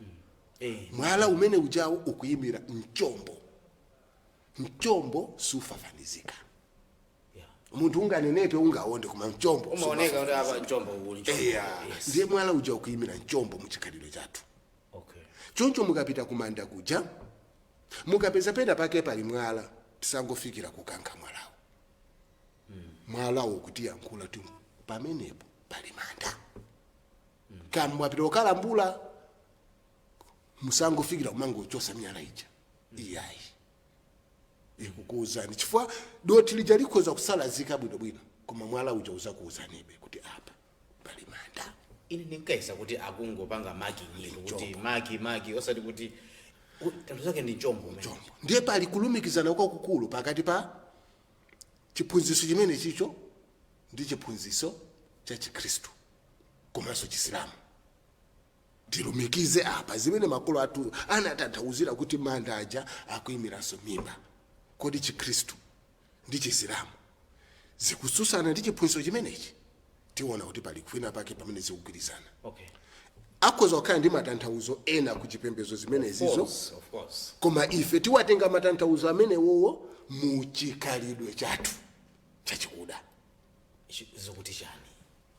Speaker 2: mwala umene ujawo ukuyimira mchombo sufafanizika munthu unganenepe ungaonde kuma mchombo
Speaker 1: Umaoneka kuti apa mchombo uli mchombo.
Speaker 2: ndiye mwala uja ukuyimira mchombo muchikhalidwe chathu choncho mukapita kumanda kuja mukapeza pena pake pali mwala tisangofikira kukankha mwalawo mwalawo kuti yankhula ti pamenepo pali manda kama mwapita kukalambula musangofikira kumangochosa miyala ija iyayi ikukuuzani chifukwa doti lija likhoza kusalazika bwinobwino koma mwala uja uzakuuzanibe kuti apa pali manda
Speaker 1: Ine ninkaisa kuti akungopanga maki nyingi kuti maki osati kuti tanto zake ndi mchombo.
Speaker 2: ndiye pali kulumikizana kwakukulu pakati pa chiphunziso chimene chicho ndi chiphunziso cha Chikhristu komanso Chisilamu tilumikize apa zimene makolo athu anatanthauzira kuti manda aja akuyimiranso mimba kodi Chikhristu ndi Chisilamu zikususana ndi chiphunziso chimenechi tiona kuti pali kwina pake pamene zikugwirizana akhoza kukhala ndi matanthauzo ena ku chipembedzo zimenezizo
Speaker 1: Of course.
Speaker 2: koma ife tiwatenga matanthauzo amenewowo mu chikhalidwe chathu chachikuda
Speaker 1: Zikuti chani.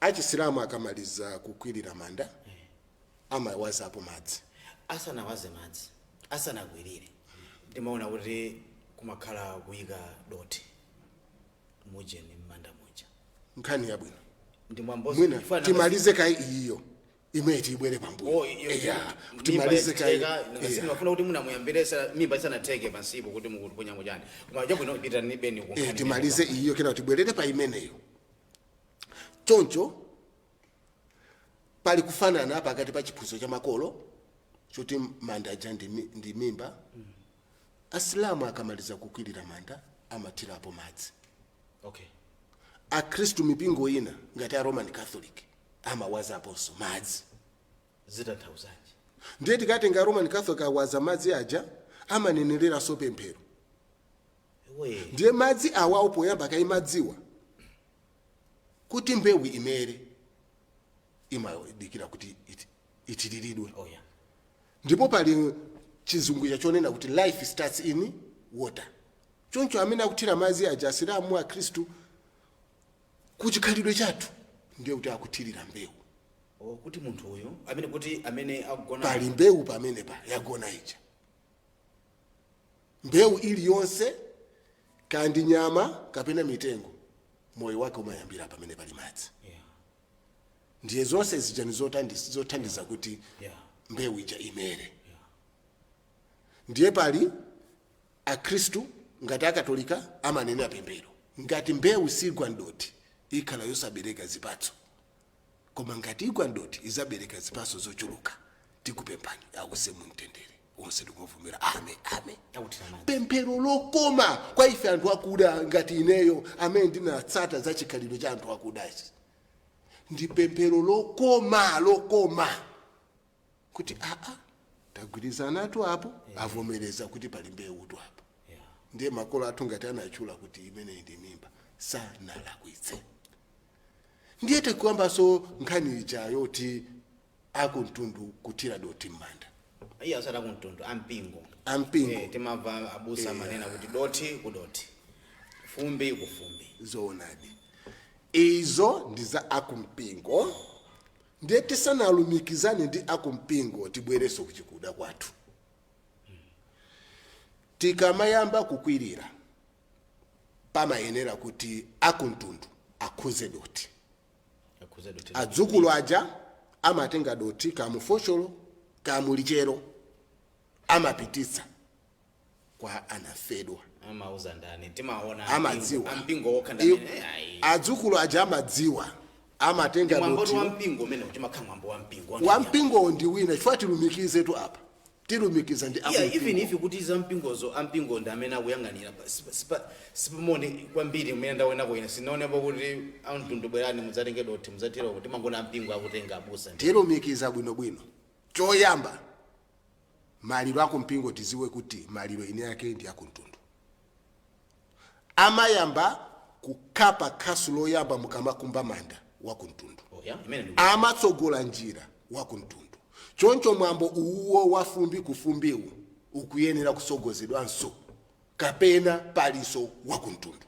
Speaker 2: Achisilamu akamaliza kukwirira manda amawazapo madzi
Speaker 1: Asanawaze madzi. Asanakwirire. Ndimaona kuti kumakhala kuyika doti muje ni manda muja.
Speaker 2: nkhani yabwino
Speaker 1: Ndi mwambozi
Speaker 2: mwina timalize kai iyo imene tibwere pambuyo kuti
Speaker 1: mimba
Speaker 2: malize kai
Speaker 1: ngasini wafuna kuti munamuyambiresa mimba isanateke pansipo kuti mukuponya chani koma chabwino pita ni beni kunkhani
Speaker 2: timalize iyo kena tibwerere pa imeneyo choncho pali kufanana pakati pa chiphunzitso cha makolo choti manda aja ndi mimba. Asilamu akamaliza kukwirira manda amathirapo madzi.
Speaker 1: Okay.
Speaker 2: Akhristu mipingo ina ngati a Roman Catholic amawazaponso madzi.
Speaker 1: Zitathauzanji.
Speaker 2: Ndiye tikatenga Roman Catholic awaza madzi aja amanenereranso pemphero. Ndiye madzi awawo poyamba kaimadziwa kuti mbewu imere imadikira kuti itiriridwe. Ndipo pali chizungu chachonena kuti life starts in water. Choncho amene akuthira madzi aja Asilamu a Khristu kuchikhalidwe chathu ndiye kuti akuthirira mbewu.
Speaker 1: Kuti munthu uyu amene kuti amene akugona
Speaker 2: pali mbewu pamene pa yagona ija. Mbewu iliyonse kandi nyama kapena mitengo moyo wake umayambira pamene pali madzi. Ndiye zonse zijani zothandiza kuti mbewu ija imere. Ndiye pali Akhristu ngati Akatolika amanena pemphero ngati mbewu sigwa ndoti ikhala yosabereka zipatso, koma ngati igwa ndoti izabereka zipatso zochuluka. Tikupemphani akuse mumtendere onse tikuvumira amen amen. Pemphero lokoma kwa ife anthu akuda ngati ineyo amene ndinatsata za chikhalidwe cha anthu akudachi ndi pemphero lokoma kuti tagwirizana atu apo avomereza kuti pali mbewu tu apo. Ndiye makolo athu ngati anachula kuti imene ndi mimba sanalakwitse. Ndiye tikuyambaso nkhani ija yoti akumtundu kuthira doti m'manda.
Speaker 1: Asala kumtundu ampingo. Timamva abusa manena kuti doti kudoti, fumbi kufumbi.
Speaker 2: Zoonadi izo ndi za akumpingo. Ndiye tisanalumikizane ndi akumpingo tibwereso kuchikuda kwathu. Tikamayamba kukwirira pamayenera kuti akumtundu akhuze doti. Adzukulu aja amatenga doti kamufosholo kamulichero amapititsa kwa anafedwa.
Speaker 1: Amauza ndani timaona
Speaker 2: ampingo okhandane. Adzukulu aja amadziwa amatenga doti.
Speaker 1: Wampingo mene kuti makhamwambo wampingo.
Speaker 2: Wampingo ndi wina chifukwa tilumikize tu apa. Tilumikiza ndi
Speaker 1: akumpingo. Even if kuti za ampingo ndamene akuyang'anira sipamone kwambiri mmene ndaona kwina sinaonepo kuti anthu bwerani mudzatenge doti mudzatira kuti mangona ampingo akutenga abusa.
Speaker 2: Tilumikiza bwinobwino. Choyamba maliro akumpingo tiziwe kuti maliro ine yake ndi akumtundu. Amayamba kukapa khasu loyamba mukamakumba manda wakumtundu. Amatsogola njira wakumtundu. Choncho mwambo uwo wafumbi kufumbiwu ukuyenera kusogozedwanso kapena paliso wakumtundu.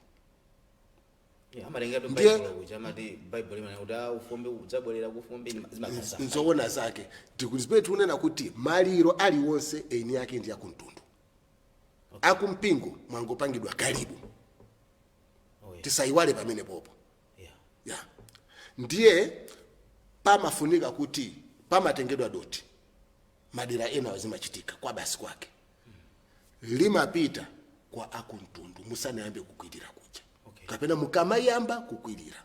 Speaker 2: Nzoona zake tikuzipete tunena kuti maliro aliwonse eni yake ndi akumtundu. Akumpingo mwangopangidwa karibu. Tisaiwale pamene popo. Ndiye pamafunika kuti pamatengedwa doti madera ena wazimachitika kwa basi kwake. Limapita kwa akumtundu musanayambe kukwirira kuja. Kapena mukamayamba kukwirira.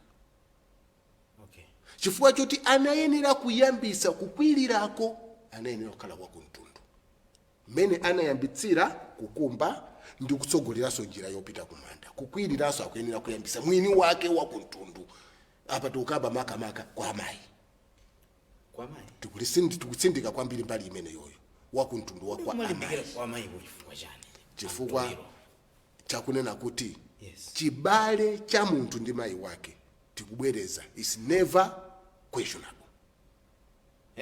Speaker 2: Chifukwa choti anayenera kuyambisa kukwirirako anayenera kukhala wakumtundu. Mene anayambitsira kukumba ndi kutsogoleraso njira yopita kumanda. Kukwiriraso akuyenera kuyambisa mwini wake wakumtundu. Apa tukaba makamaka kwa amayi. Tikutsindika kwambiri mbali imene yoyo wakumtundu wakwa amayi. Chifukwa chakunena kuti chibale cha munthu ndi mayi wake tikubwereza is never questionable.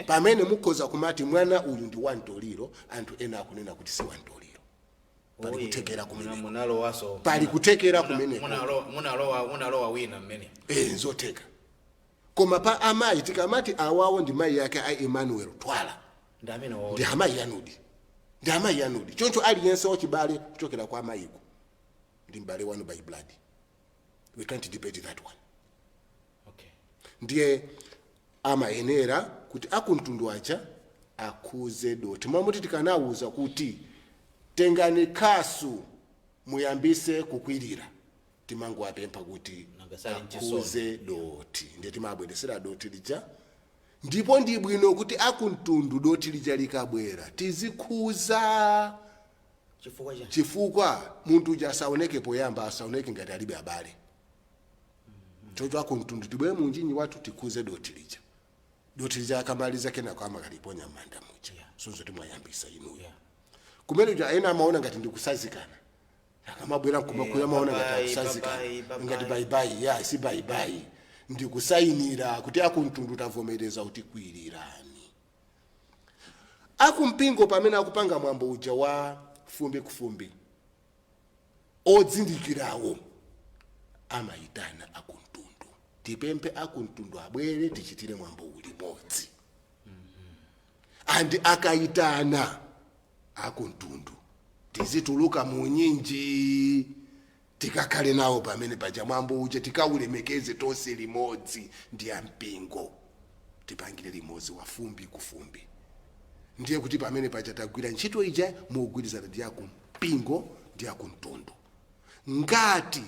Speaker 2: Pamene mukhoza kumati mwana uyu ndi wantoliro anthu ena akunena kuti si wantoliro. Pali kutekera kumene. Pali kutekera kumene.
Speaker 1: Munalowa wina mmene.
Speaker 2: Nzoteka. Koma pa amayi tikamati awawo ndi mayi yake a Emmanuel Twala. Ndi amayi yanudi. Choncho aliyense wachibale kuchokera kwa amayiko. Ndi mbale wanu by blood. We can't debate that one. Ndiye amayenera kuti akumtundu aja akhuze doti mwamuti tikanawuza kuti tengani khasu muyambise kukwirira timangowapempha kuti akhuze doti ndiye timabweresera doti lija ndipo ndi bwino kuti akumtundu doti lija likabwera tizikhuza chifukwa munthu uja asaoneke poyamba asaoneke ngati alibe abale chocho akumtundu tibwere munjinji wathu tikhuze doti lija akamaliza kenako amakaliponya manda muja sonzo timwayambisa inuyo kumene uja ena amaona ngati ndikusazikana akamabwera mkumakuya amaona ngati akusazikana ngati baibai ya si baibai ndikusayinira kuti akumtundu tavomereza kuti kwirirani akumpingo pamene akupanga mwambo uja wa fumbi kufumbi odzindikirawo amayitana akumtundu tipemphe akumtundu abwere tichitire mwambo ulimodzi andi akayitana akumtundu tizituluka munyinji tikakhale nawo pamene paja mwambo uja tikaulemekeze tonse limodzi ndi ampingo tipangire limodzi wa fumbi kufumbi ndiye kuti pamene paja tagwira ntchito ija mogwirizana ndi akumpingo ndi akumtundu ngati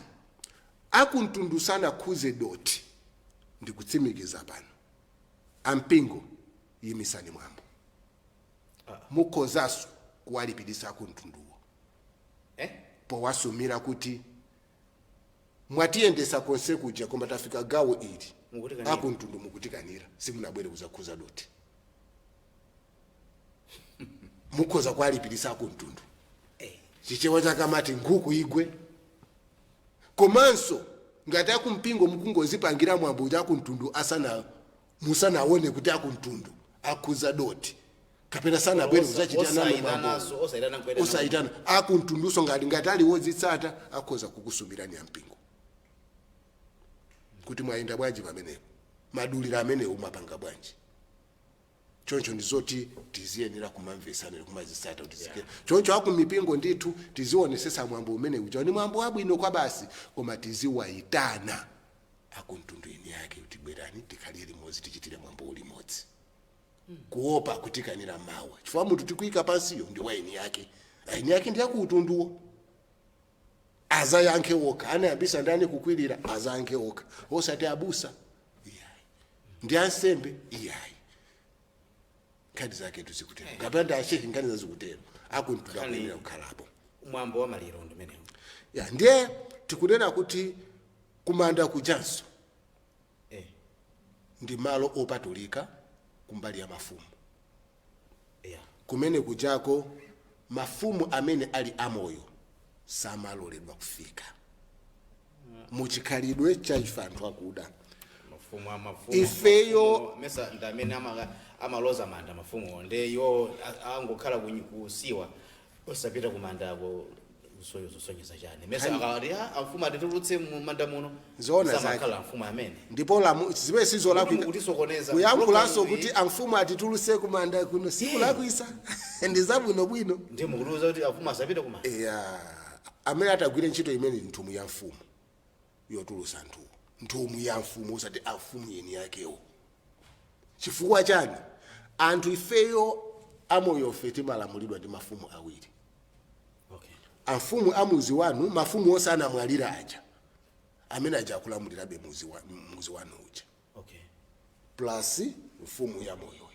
Speaker 2: akumtundu sanakhuze doti ndikutsimikiza pano ampingo yimisani mwambo mukhozanso kuwalipirisa akumtunduwo powasumira kuti mwatiyendesa konse kuja koma tafika gawo ili akumtundu mukutikanira simunabwere kuzakhuza doti mukhoza kuwalipirisa akumtundu chichewa chakamati nkhuku igwe komanso ngati akumpingo mukungozipangira mwambo uja akumtundu musanaone kuti akumtundu akhuza doti kapena sana bwere kuzachitana mwambo osayitana akumtunduso ngati ali wodzitsata akhoza kukusumirani ampingo kuti mwayenda bwanji pamenepo madulira amenewo mapanga bwanji choncho ndizoti tiziyenera kumamvesana kumazitsata kuti zike choncho akumipingo ndithu tizionesesa mwambo umene uja ni mwambo wabwino kwa basi koma tiziwayitana akumtundu ini yake kuti bwerani tikhalire limodzi tichitire mwambo ulimodzi kuopa kutikanira mawa chifukwa munthu tikuyika pansiyo ndi waini yake ndi akuutunduwo azayankhe okha anayambisa ndani kukwirira azayankhe okha osati abusa iyayi ndi ansembe iyayi nkhani zake tuzikutero ngapena ndi ashehi nkhani zazikutero akumtundu akuyenera kukhalapo
Speaker 1: mwambo wa maliro ndimenewo
Speaker 2: ndiye tikunena kuti kumanda kujanso ndi malo opatulika kumbali ya mafumu kumene kujako mafumu amene ali amoyo samaloledwa kufika muchikhalidwe cha ife anthu akuda
Speaker 1: mafumu
Speaker 2: ifeyo
Speaker 1: mesa ndamene amaloza manda mafumu nde yo angokhala kusiwa osapita kumanda ako usonyeza chani mesa akati amfumu atitulutse mu manda muno
Speaker 2: zona zake
Speaker 1: amfumu amene
Speaker 2: ndipo zibe sizolakwika kuyankhulanso kuti amfumu atitulutse kumanda kuno sikulakwisa ndi zabwinobwino
Speaker 1: ndi mukuluza kuti amfumu asapita kumanda
Speaker 2: amene atagwire ntchito imene nthumu ya mfumu yotulutsa anthu nthumu ya mfumu usati amfumu yeni yakewo chifukwa chani anthu ifeyo amoyo fe timalamulidwa ndi mafumu awiri amfumu amuzi wanu mafumu onse anamwalira aja amene aja akulamulirabe muzi wanu uja plus mfumu ya moyo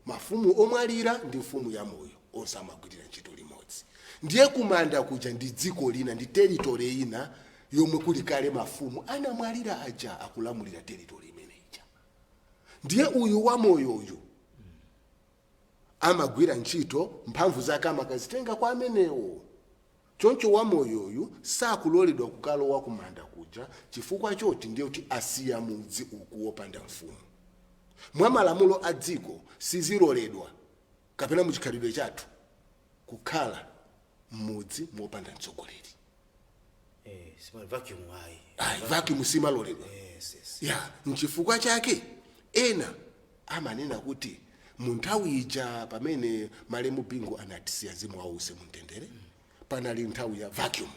Speaker 2: mafumu omwalira ndi mfumu ya moyo onse amagwirira ntchito limodzi ndiye kumanda kuja ndi dziko lina ndi territory ina yomwe kuli kale mafumu anamwalira aja akulamulira territory imene ija ndiye uyu wa moyo uyu amagwira ntchito mphamvu zake amakazitenga kwa amenewo choncho wa moyo uyu sakuloledwa kukalowa kumanda kuja chifukwa choti ndiye kuti asiya mudzi uku wopanda mfumu mwa malamulo a dziko siziloledwa kapena muchikhalidwe chathu kukhala mudzi mopanda mtsogoleri vacuum simaloledwa nchifukwa chake ena amanena kuti munthawi ija pamene malemu bingu anatisiya zimu ause mumtendere panali nthawi ya vacuum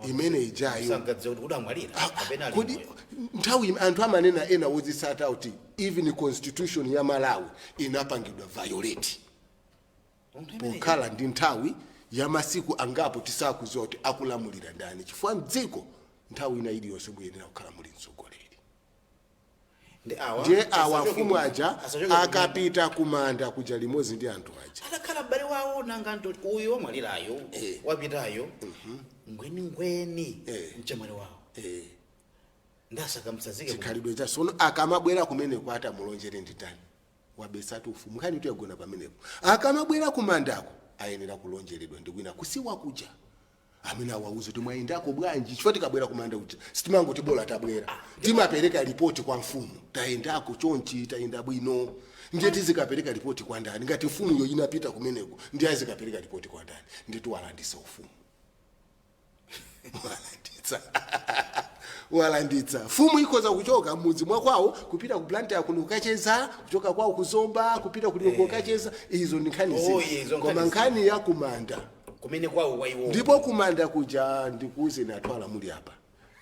Speaker 2: imene ijayo
Speaker 1: sangadze kuti udamwalira kapena
Speaker 2: kodi
Speaker 1: ali
Speaker 2: nthawi anthu amanena ena wozisata kuti even constitution ya Malawi inapangidwa violate pokhala ndi nthawi ya masiku angapo tisakuziwa kuti akulamulira ndani chifukwa mdziko nthawi ina iliyonse muyenera kukhala muli mtsogoleri ndiye awa mfumu aja akapita kumanda kuja limodzi ndi anthu aja
Speaker 1: adakhala m'bale wawo nanga uyu wamwalirayo wapitayo ngweni mchamwali wawo ndasakamsazike
Speaker 2: chikhalidwe cha sono akamabwera kumene kwata mulonjere nditani wabesatu ufumu nkhani kuti yagona pamenepo akamabwera kumandako ayenera kulonjeredwa ndikwina kusiwa kuja amene awauza kuti mwayendako bwanji chifukwa tikabwera kumanda uja sitimangoti bola tabwera timapereka ripoti kwa mfumu tayendako chonchi tayenda bwino ndiye tizikapereka ripoti kwa ndani ngati mfumu yo inapita kumeneko ndiye azikapereka ripoti kwa ndani ndiye tiwalandisa ufumu walanditsa fumu ikoza kuchoka mudzi mwakwawo kupita ku planta kuno kukacheza kuchoka kwawo kuzomba kupita kuliko kukacheza izo ni nkhani zina koma nkhani ya kumanda
Speaker 1: kumene kwawo waiwo
Speaker 2: ndipo kumanda kuja ndikuze natwala muli apa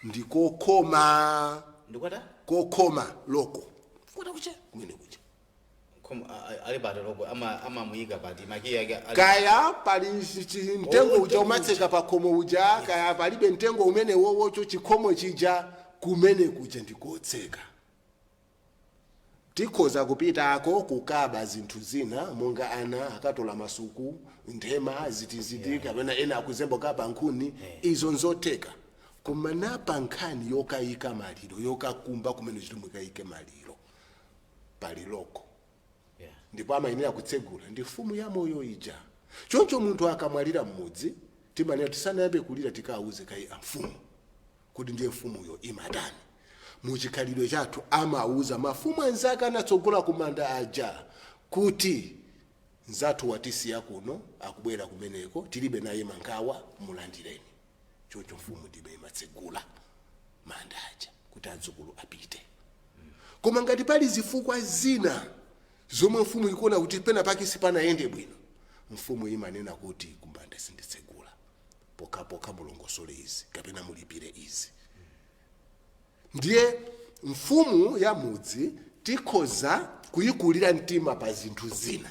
Speaker 2: ndikokoma
Speaker 1: ndikwata
Speaker 2: kokoma loko futa kuche kumene kuja
Speaker 1: ali bata loko ama muyika pati makiya
Speaker 2: kaya pali mtengo uja umatseka pa khomo uja kaya palibe mtengo umene wowocho chikhomo chija kumene kuja ndikotseka tikhoza kupitako kukaba zinthu zina monga ana akatola masuku ndema zitiziti kapena ena akuzemba kapa nkhuni izo nzoteka koma napa nkhani yokayika maliro yokakumba kumene chitumwikayike maliro pali loko ndipo amayenera kutsegula ndi mfumu ya moyo ija choncho munthu akamwalira mmudzi timanena tisanayambe kulira tikauze kai amfumu kuti ndiye mfumuyo imadani muchikhalidwe chathu amauza mafumu enzake anatsogola kumanda aja kuti nzathu watisiya kuno akubwera kumeneko tilibe naye mangawa mulandireni choncho mfumu ndibe imatsegula manda aja kuti adzukulu apite koma ngati pali zifukwa zina zomwe mfumu ikuona kuti pena pake sipanayende bwino mfumu imanena kuti kumbanda sinditsegula pokapoka mulongosole izi kapena mulipire izi ndiye mfumu ya mudzi tikhoza kuyikulira mtima pa zinthu zina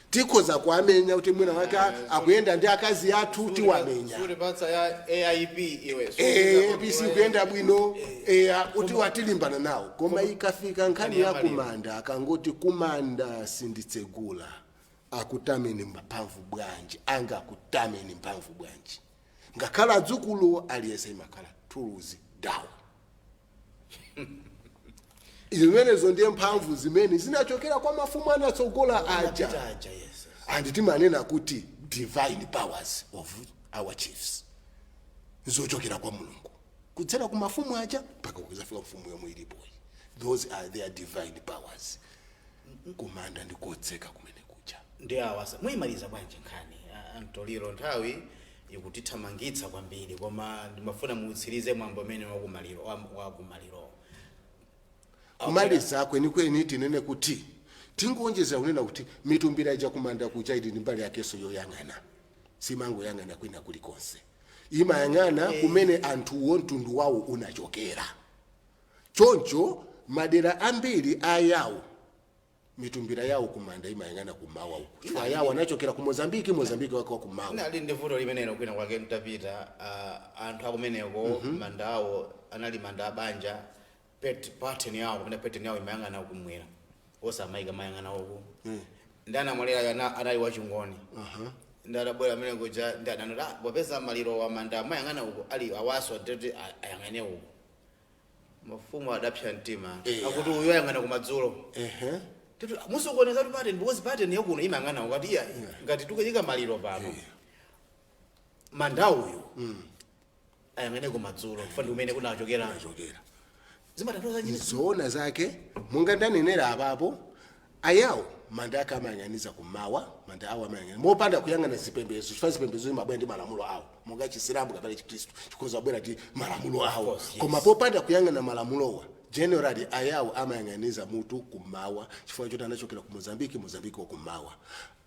Speaker 2: tikhoza kuamenya kuti mwina wake akuyenda ndi akazi athu tiwamenya AIP kuyenda bwino kuti watilimbana nawo koma ikafika nkhani ya kumanda akangoti kumanda sinditsegula akutameni mphamvu bwanji anga akutameni mphamvu bwanji ngakhala adzukulu aliyese imakhala tuluzi dawa imenezo ndiye mphamvu zimene zinachokera kwa mafumu anatsogola aja and timanena kuti divine powers of our chiefs zochokera kwa mulungu kudzera ku mafumu aja mpaka kuzafika mfumu yomwe ilipoyi those are their divine powers kumanda ndikotseka kumene kuja
Speaker 1: ndi awasa muyimaliza bwanji nkhani antoliro nthawi ikutithamangitsa kwambiri koma ndimafuna mutsirize mwambo amene wakumaliro
Speaker 2: kumaliza kwenikweni tinene kuti tingonjeza kunena kuti mitumbira ija kumanda kucha ili mbali yakeso yoyang'ana simangoyang'ana kwina kulikonse imayang'ana kumene anthu wontundu wawo unachokera choncho madera ambiri ayawo mitumbira yawo kumanda imayang'ana kumawa uku chifukwa yawo anachokera ku Mozambiki wako kumawa
Speaker 1: nali ndi vuto limenelo kwina kwake mtapita anthu akumeneko manda awo anali manda abanja pattern yawo kumene pattern yawo imayang'ana kumwera osamaika mayang'ana uku ndana mwalira anali wachingoni ndadabwera amene kuja ndadanota popeza maliro wa manda mayang'ana uku ali awaso ndeti ayang'ane uku mafumu adapsha mtima akuti uyo ayang'ana kumadzulo titu musokoneza kuti pattern because pattern yakuno imayang'ana uku ati ngati tukuyika maliro pano manda uyu ayang'ane kumadzulo fandi umene kunachokera
Speaker 2: zoona zake munga ndanenera apapo ayawo manda akamayang'aniza kumawa manda awo amayang'aniza mopanda kuyang'ana zipembedzo chifukwa zipembedzo zimabwera ndi malamulo awo monga chisilamu kapena chikristu chikhoza kubwera ndi malamulo awo koma popanda kuyang'ana malamulowa generally ayawo amayang'aniza mutu kumawa chifukwa choti anachokera ku Mozambiki wa kumawa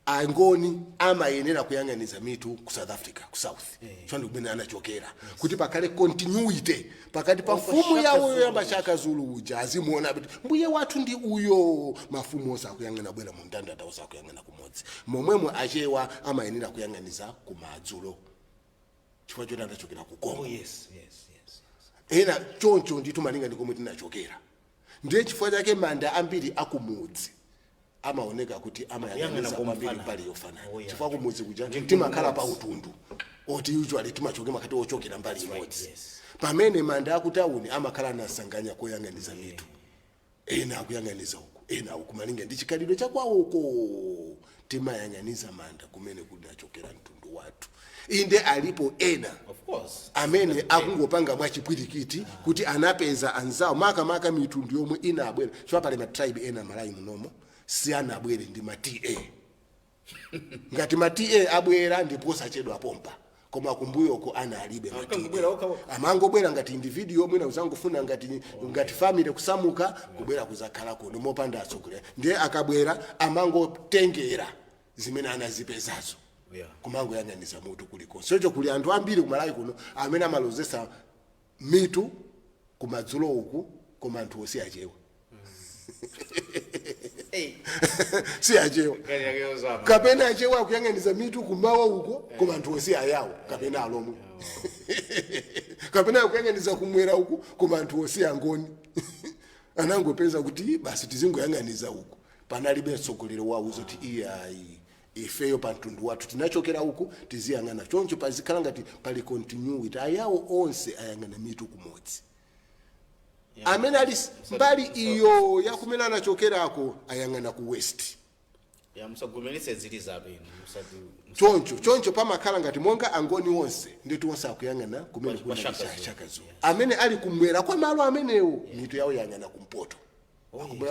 Speaker 2: angoni amayenera kuyang'aniza mitu ku South Africa ku South chonde kumene anachokera kuti pakale continuity pakati pa mfumu yawo ya Mashaka Zulu uja azimuona kuti mbuye wathu ndi uyo mafumu onse akuyang'ana bwera mu mtandata onse akuyang'ana kumodzi momwemo achewa amayenera kuyang'aniza ku madzulo chifukwa choti anachokera ku Kongo. Ena choncho ndithu malinga ndi komwe tinachokera ndiye chifukwa chake manda ambiri akumudzi amaoneka kuti amayang'aniza kwambiri pali yofanana chifukwa kumudzi kuja timakhala pa utundu oti usually timachoke makati ochokera mbali imodzi pamene manda akutauni amakhala nasanganya koyang'aniza mitu ena akuyang'aniza uku ena uku malinga ndi chikhalidwe chakwawo uko timayang'aniza manda kumene kunachokera mtundu wathu inde alipo ena amene akungopanga mwachipwirikiti kuti anapeza anzawo maka mitundu yomwe inabwera chifukwa pali ma tribe ena Malawi munomo si anabwere ndi ma TA ngati ma TA abwera ndipo sachedwa pompa koma kumbuyoko ana alibe amangobwera ngati individual mwina uzangofuna ngati family kusamuka kubwera kuzakhala kuno mopanda atsogolera ndiye akabwera amangotengera zimene anazipezazo kumango yang'aniza mutu kuliko socho kuli anthu ambiri ku Malawi kuno amene amalozesa mitu kumadzulo uku koma anthu osi achewa si achewa kapena achewa kuyang'aniza mitu kumawa uko koma anthu osi ayawo kapena alomwe kapena kuyang'aniza kumwera uku koma anthu osi angoni anangopeza kuti basi tizingoyang'aniza uku panalibe mtsogoleri wawo zoti iyayi ifeyo pantundu wathu tinachokera uku tiziyang'ana choncho pazikhala ngati pali continuity ayawo onse ayang'ana mitu kumodzi amene ali mbali iyo yakumene anachokerako ayang'ana ku west choncho pamakhala ngati monga angoni onse nditi onse akuyang'ana kumene kuna Shaka Zulu amene ali kumwera kwa malo amenewo mitu yawo yang'ana kumpoto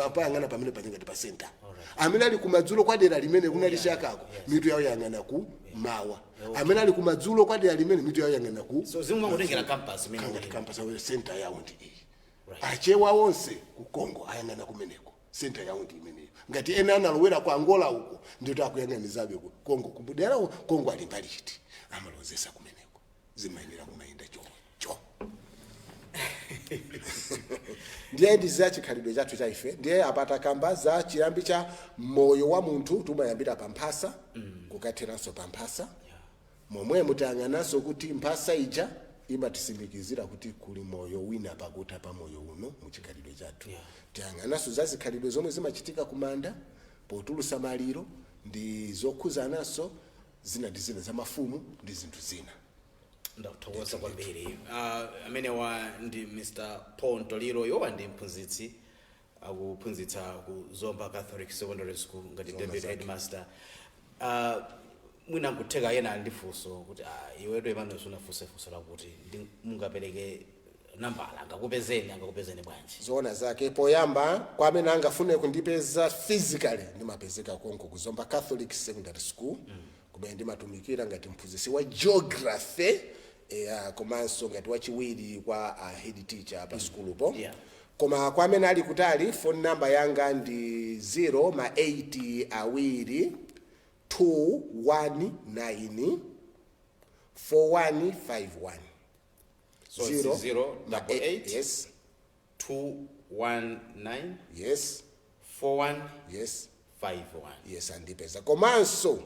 Speaker 2: apayang'ana pamene panyengati pa center amene ali kumadzulo kwa dera limene kunali Shakako mitu yawo yang'ana ku mawa amene ali kumadzulo kwa dera limene mitu yawo yang'ana ku
Speaker 1: zimangotengera campus imene
Speaker 2: campus yawo center yawo ndi iyi achewa onse ku Kongo ayang'ana kumeneko center yawo ndi imeneyo ngati ena analowera ku Angola uko ndito akuyang'anizabe ku Kongo kubudera Kongo ali mbali chiti amalozesa kumeneko zimayendera kumayenda cho ndiye ndiza chikhalidwe chathu cha ife ndiye apata kamba za chiyambi cha moyo wa munthu tumayambira pa mphasa kukatheranso pa mphasa momwe mutayang'ananso kuti mphasa ija imatisimikizira kuti kuli moyo wina pakuta pa moyo uno muchikhalidwe chathu tiyang'ananso za zikhalidwe zomwe zimachitika kumanda potulusa maliro ndi zokhuzananso zina ndi zina za mafumu ndi zinthu zina.
Speaker 1: Ndakuthokoza kwambiri amene wa ndi Mr. Paul Ntoliro yo ndi mphunzitsi akuphunzitsa ku Zomba Catholic Secondary School ngati deputy headmaster mwina nkutheka yena ndifunso kuti iweto imene unafunsa funso lakuti mungapereke nambala angakupezeni bwanji
Speaker 2: zona zake poyamba kwa amene angafune kundipeza physically ndimapezeka konko ku Zomba Catholic Secondary School kumene ndimatumikira ngati mphunzitsi wa geography komanso ngati wachiwiri kwa head teacher pa school po koma kwa amene ali kutali phone number yanga ndi 0 awiri 219 4151
Speaker 1: so 088
Speaker 2: yes
Speaker 1: 219
Speaker 2: yes
Speaker 1: 41
Speaker 2: yes
Speaker 1: 51
Speaker 2: yes andipeza komanso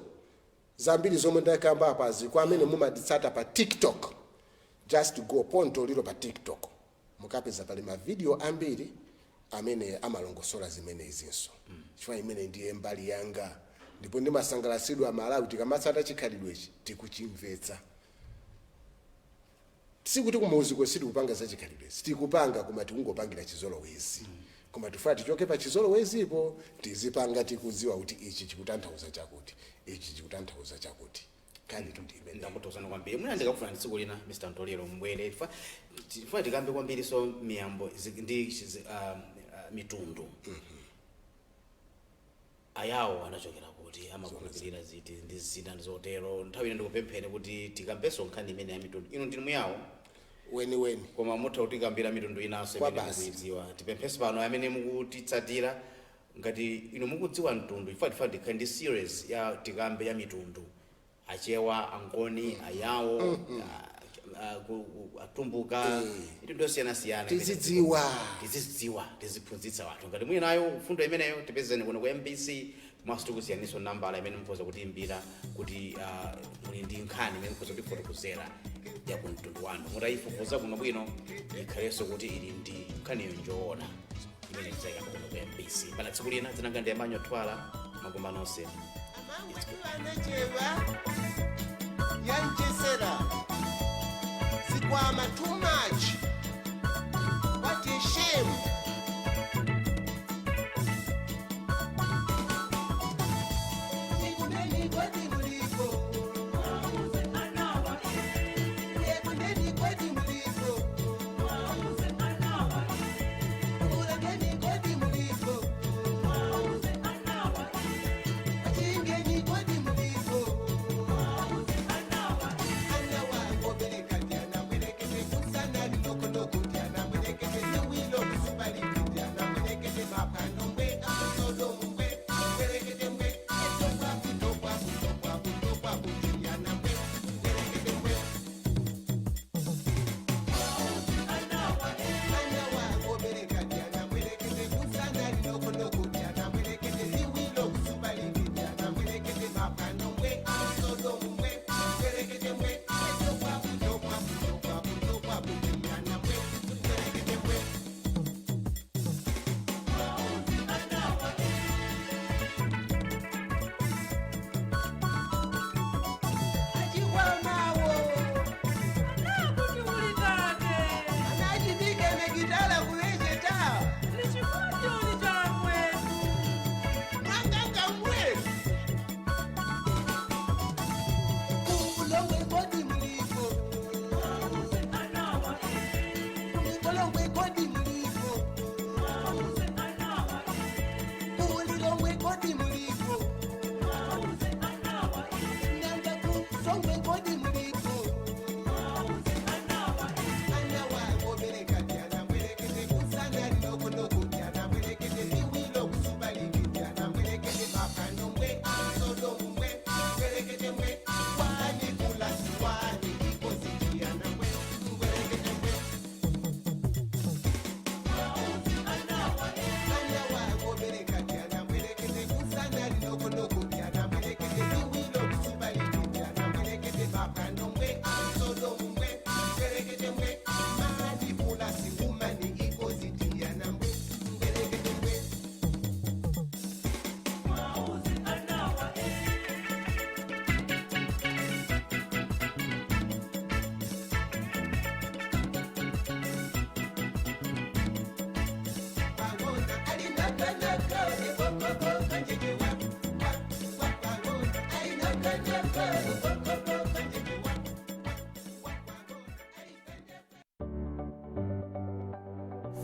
Speaker 2: zambiri zomwe ndakamba apazi kwa amene mumaditsata pa TikTok just go ponto lilo pa TikTok mukapeza pali ma video ambiri amene amalongosola zimene izinso chifukwa imene ndiye mbali yanga ndipo ndimasangalasidwa Malawi tikamatsata chikhalidwechi tikuchimvetsa sikuti kumuzi kwesiti kupanga za chikhalidwechi tikupanga koma tikungopangira chizolowezi koma tifuna tichoke pa chizolowezipo tizipanga tikudziwa kuti ichi chikutanthauza chakuti ichi chikutanthauza chakuti kali tundimene
Speaker 1: ndakuthokoza kwambiri mwina ndikakufuna tsiku lina Mr. Ntoliro mbwere tifuna tikambe kwambiri so miyambo ndi mitundu ayawo anachokera kuti amakhulupirira ziti ndi zina zotero nthawi ine ndikupempheni kuti tikambeso nkhani imene ya mitundu ino ndinu muyawo
Speaker 2: weni
Speaker 1: koma mutha kuti kambira mitundu inanso imene mukuidziwa tipempheso pano amene mukutitsatira ngati ino mukudziwa mtundu ifati kandi series ya Tikambe ya mitundu achewa angoni ayawo atumbuka mitundu yosiyana tizidziwa tiziphunzitsa wanthu ngati muli nayo fundo imeneyo tipezeni kuno ku MBC komanso tikusiyaniso nambala imene mukhoza kutiimbira kuti muli ndi nkhani imene mukhoza kutifotokozera ya ku mtundu wanu mutayifufuza kuno bwino ikhalenso kuti ili ndi nkhaniyo njoona imene tidzayika kuno ku MBC pana tsiku lina dzinanga ndi amanyo twala magumba nonse
Speaker 2: yanjesera zikwama too much. What a shame.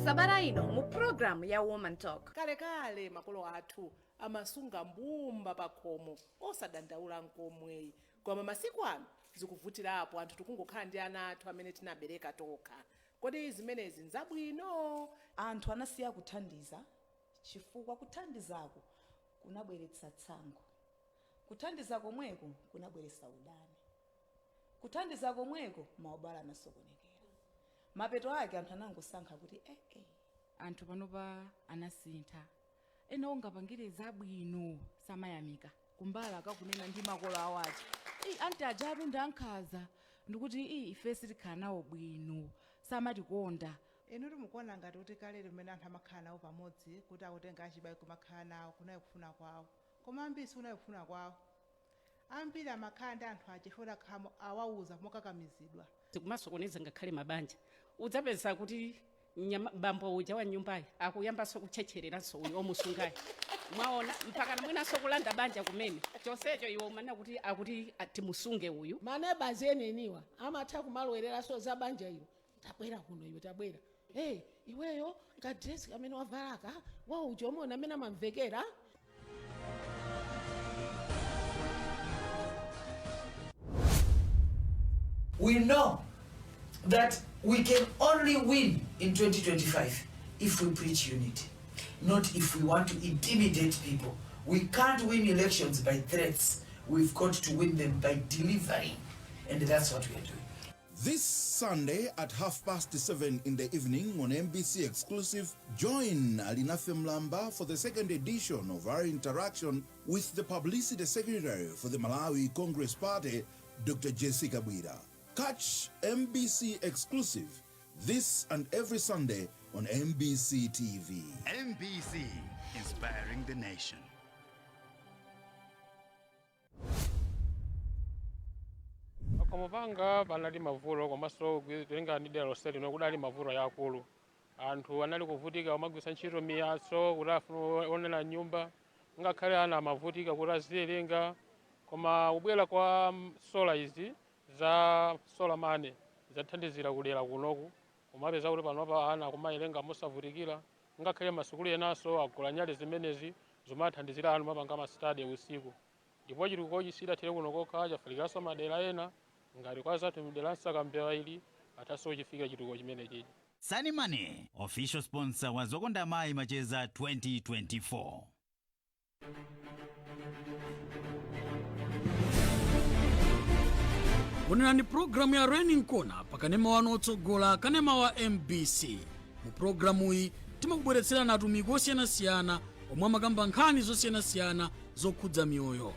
Speaker 3: Sabara ino mu program ya Woman Talk.
Speaker 4: Kale makolo athu amasunga mbumba pakhomo osadandaula nkomwe koma masiku ano zikuvutirapo anthu tikungokhala ndi ana athu amene tinabereka tokha. Kodi zimenezi nzabwino?
Speaker 5: Anthu anasiya kuthandiza chifukwa kuthandizako kunabweretsa tsango, kuthandiza komweko kunabweretsa udani, kuthandiza komweko maubala anasokonekera. Mapeto ake anthu anangosankha kuti
Speaker 6: anthu panopa anasintha ena ongapangire zabwino samayamika kumbala kakunena ndi makolo awacho anti ajaru ndankhaza ndikuti ife sitikhala nawo bwino samatikonda.
Speaker 7: Inu timukuona ngati kuti kalero mmene anthu amakhala nawo pamodzi kuti akutenga achibayi kumakhala nawo kunayo kufuna kwawo koma ambiri sikunayo kufuna kwawo. Ambiri amakhala ndi anthu achifuna awauza mokakamizidwa
Speaker 8: tikumasokoneza ngakhale mabanja udzapeza kuti bambo uja wa nyumbayi akuyambaso kuchechereranso uyo omusungayi mwaona mpaka namwenaso kulanda banja kumene chonsecho iwo manena kuti akuti timusunge uyu
Speaker 4: maneba zeneniwa amatha kumaloweraso za banja ilo tabwera kuno iwe tabwera iweyo kadresi kamene wavalaka wa uja omona amene amamvekera.
Speaker 9: We know that we can only win in 2025 if we preach unity. not if we want to intimidate people. We can't win elections by threats. We've got to win them by delivering. And that's what we are doing.
Speaker 10: This Sunday at 7:30 in the evening on MBC Exclusive, join Alinafe Mlamba for the second edition of our interaction with the Publicity Secretary for the Malawi Congress Party, Dr. Jessica Bwira. Catch MBC Exclusive this and every Sunday on MBC TV.
Speaker 11: MBC, inspiring the nation.
Speaker 12: Komupanga panali mavuto komanso kutenga ndi dero state no kudali mavuto yakulu. Anthu anali kuvutika omagwisa ntchito miyaso kuti afuna onena nyumba ngakhale ana amavutika kuti azilenga koma kubwera kwa sola izi za sola mane zathandizira kudera kunoku komapeza kuti panopa ana kumayilenga mosavutikira ngakhale masukulu enaso agula nyale zimenezi zomathandizira anthu mapanga masitadi usiku ndipo chitukuko chisira tere kuno kokha chafalikanso madera ena ngati kwa zathu mdera Nsakambwe ili ataso chifika chitukuko chimene chiji.
Speaker 11: Sunny Money, official sponsor wa Zokonda Mai Macheza 2024.
Speaker 13: Onani programu ya Raining Corner pakanema wanotsogola kanema wa MBC. Mu programu iyi timakubweretsera atumiki osiyanasiyana omwe amakamba nkhani zosiyanasiyana zokhudza miyoyo.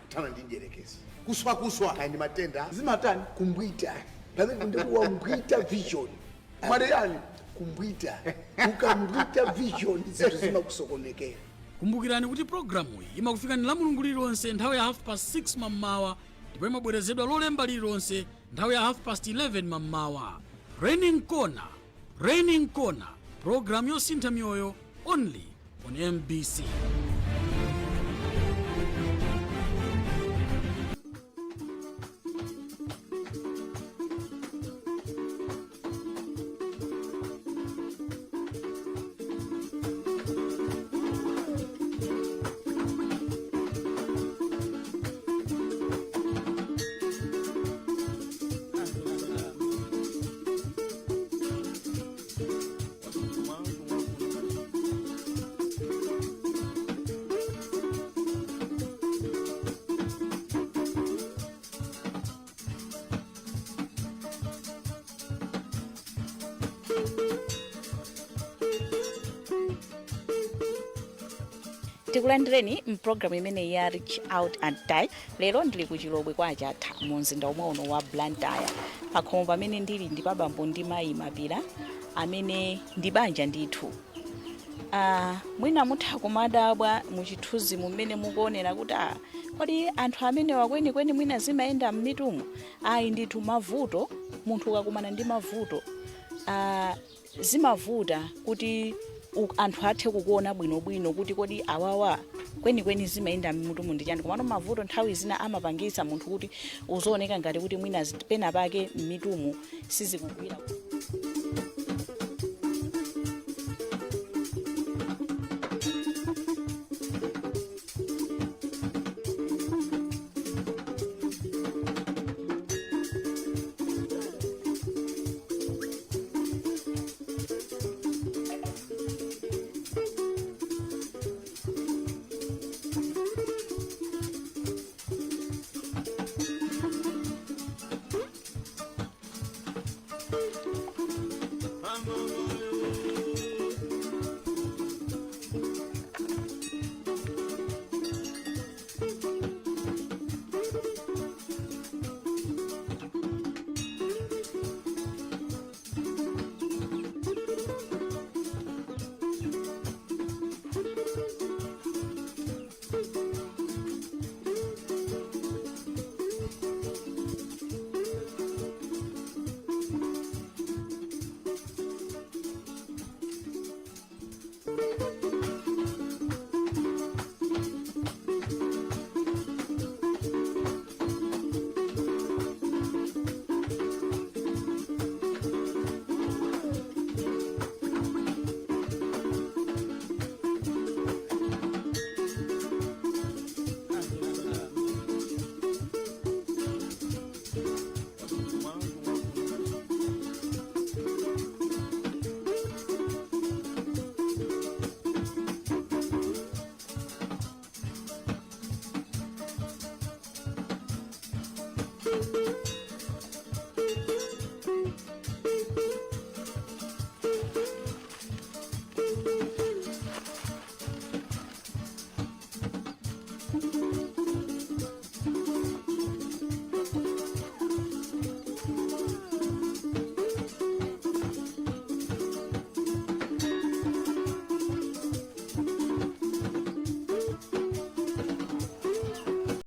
Speaker 2: Tana ndinjerekezi. Kuswa kandi matenda zimatani kumbwita. Pamene ndikuwa mbwita vision. Madeyani kumbwita. Ukambwita vision zinthu zimakusokonekera.
Speaker 13: Kumbukirani kuti programu iyi imakufika ni la Mulungu lililonse nthawi ya 6:30 mammawa ndipo imabwerezedwa lolemba lililonse nthawi ya 11:30 mammawa. Raining Corner, programu yosintha miyoyo only on MBC.
Speaker 14: tikulandireni mprogramu imene ya Reach Out and Die. Lero ndili kuchilobwe kwa achatha mu mzinda omwe uno wa Blantyre. Pakhomo pamene ndili ndi pabambo ndi mayi Mapira amene ndi banja ndithu. Mwina mutha kumadabwa muchithunzi mumene mukuonera kuti kodi anthu amene wakweni mwina zimayenda m'mitumu. Ayi ndithu mavuto, munthu ukakumana ndi mavuto zimavuta kuti anthu athe kukuona bwinobwino kuti kodi awawa kweni zimayenda m'mitumu ndi chani. Komano mavuto nthawi zina amapangisa munthu kuti uzooneka ngati kuti mwina pena pake m'mitumu sizikugwira.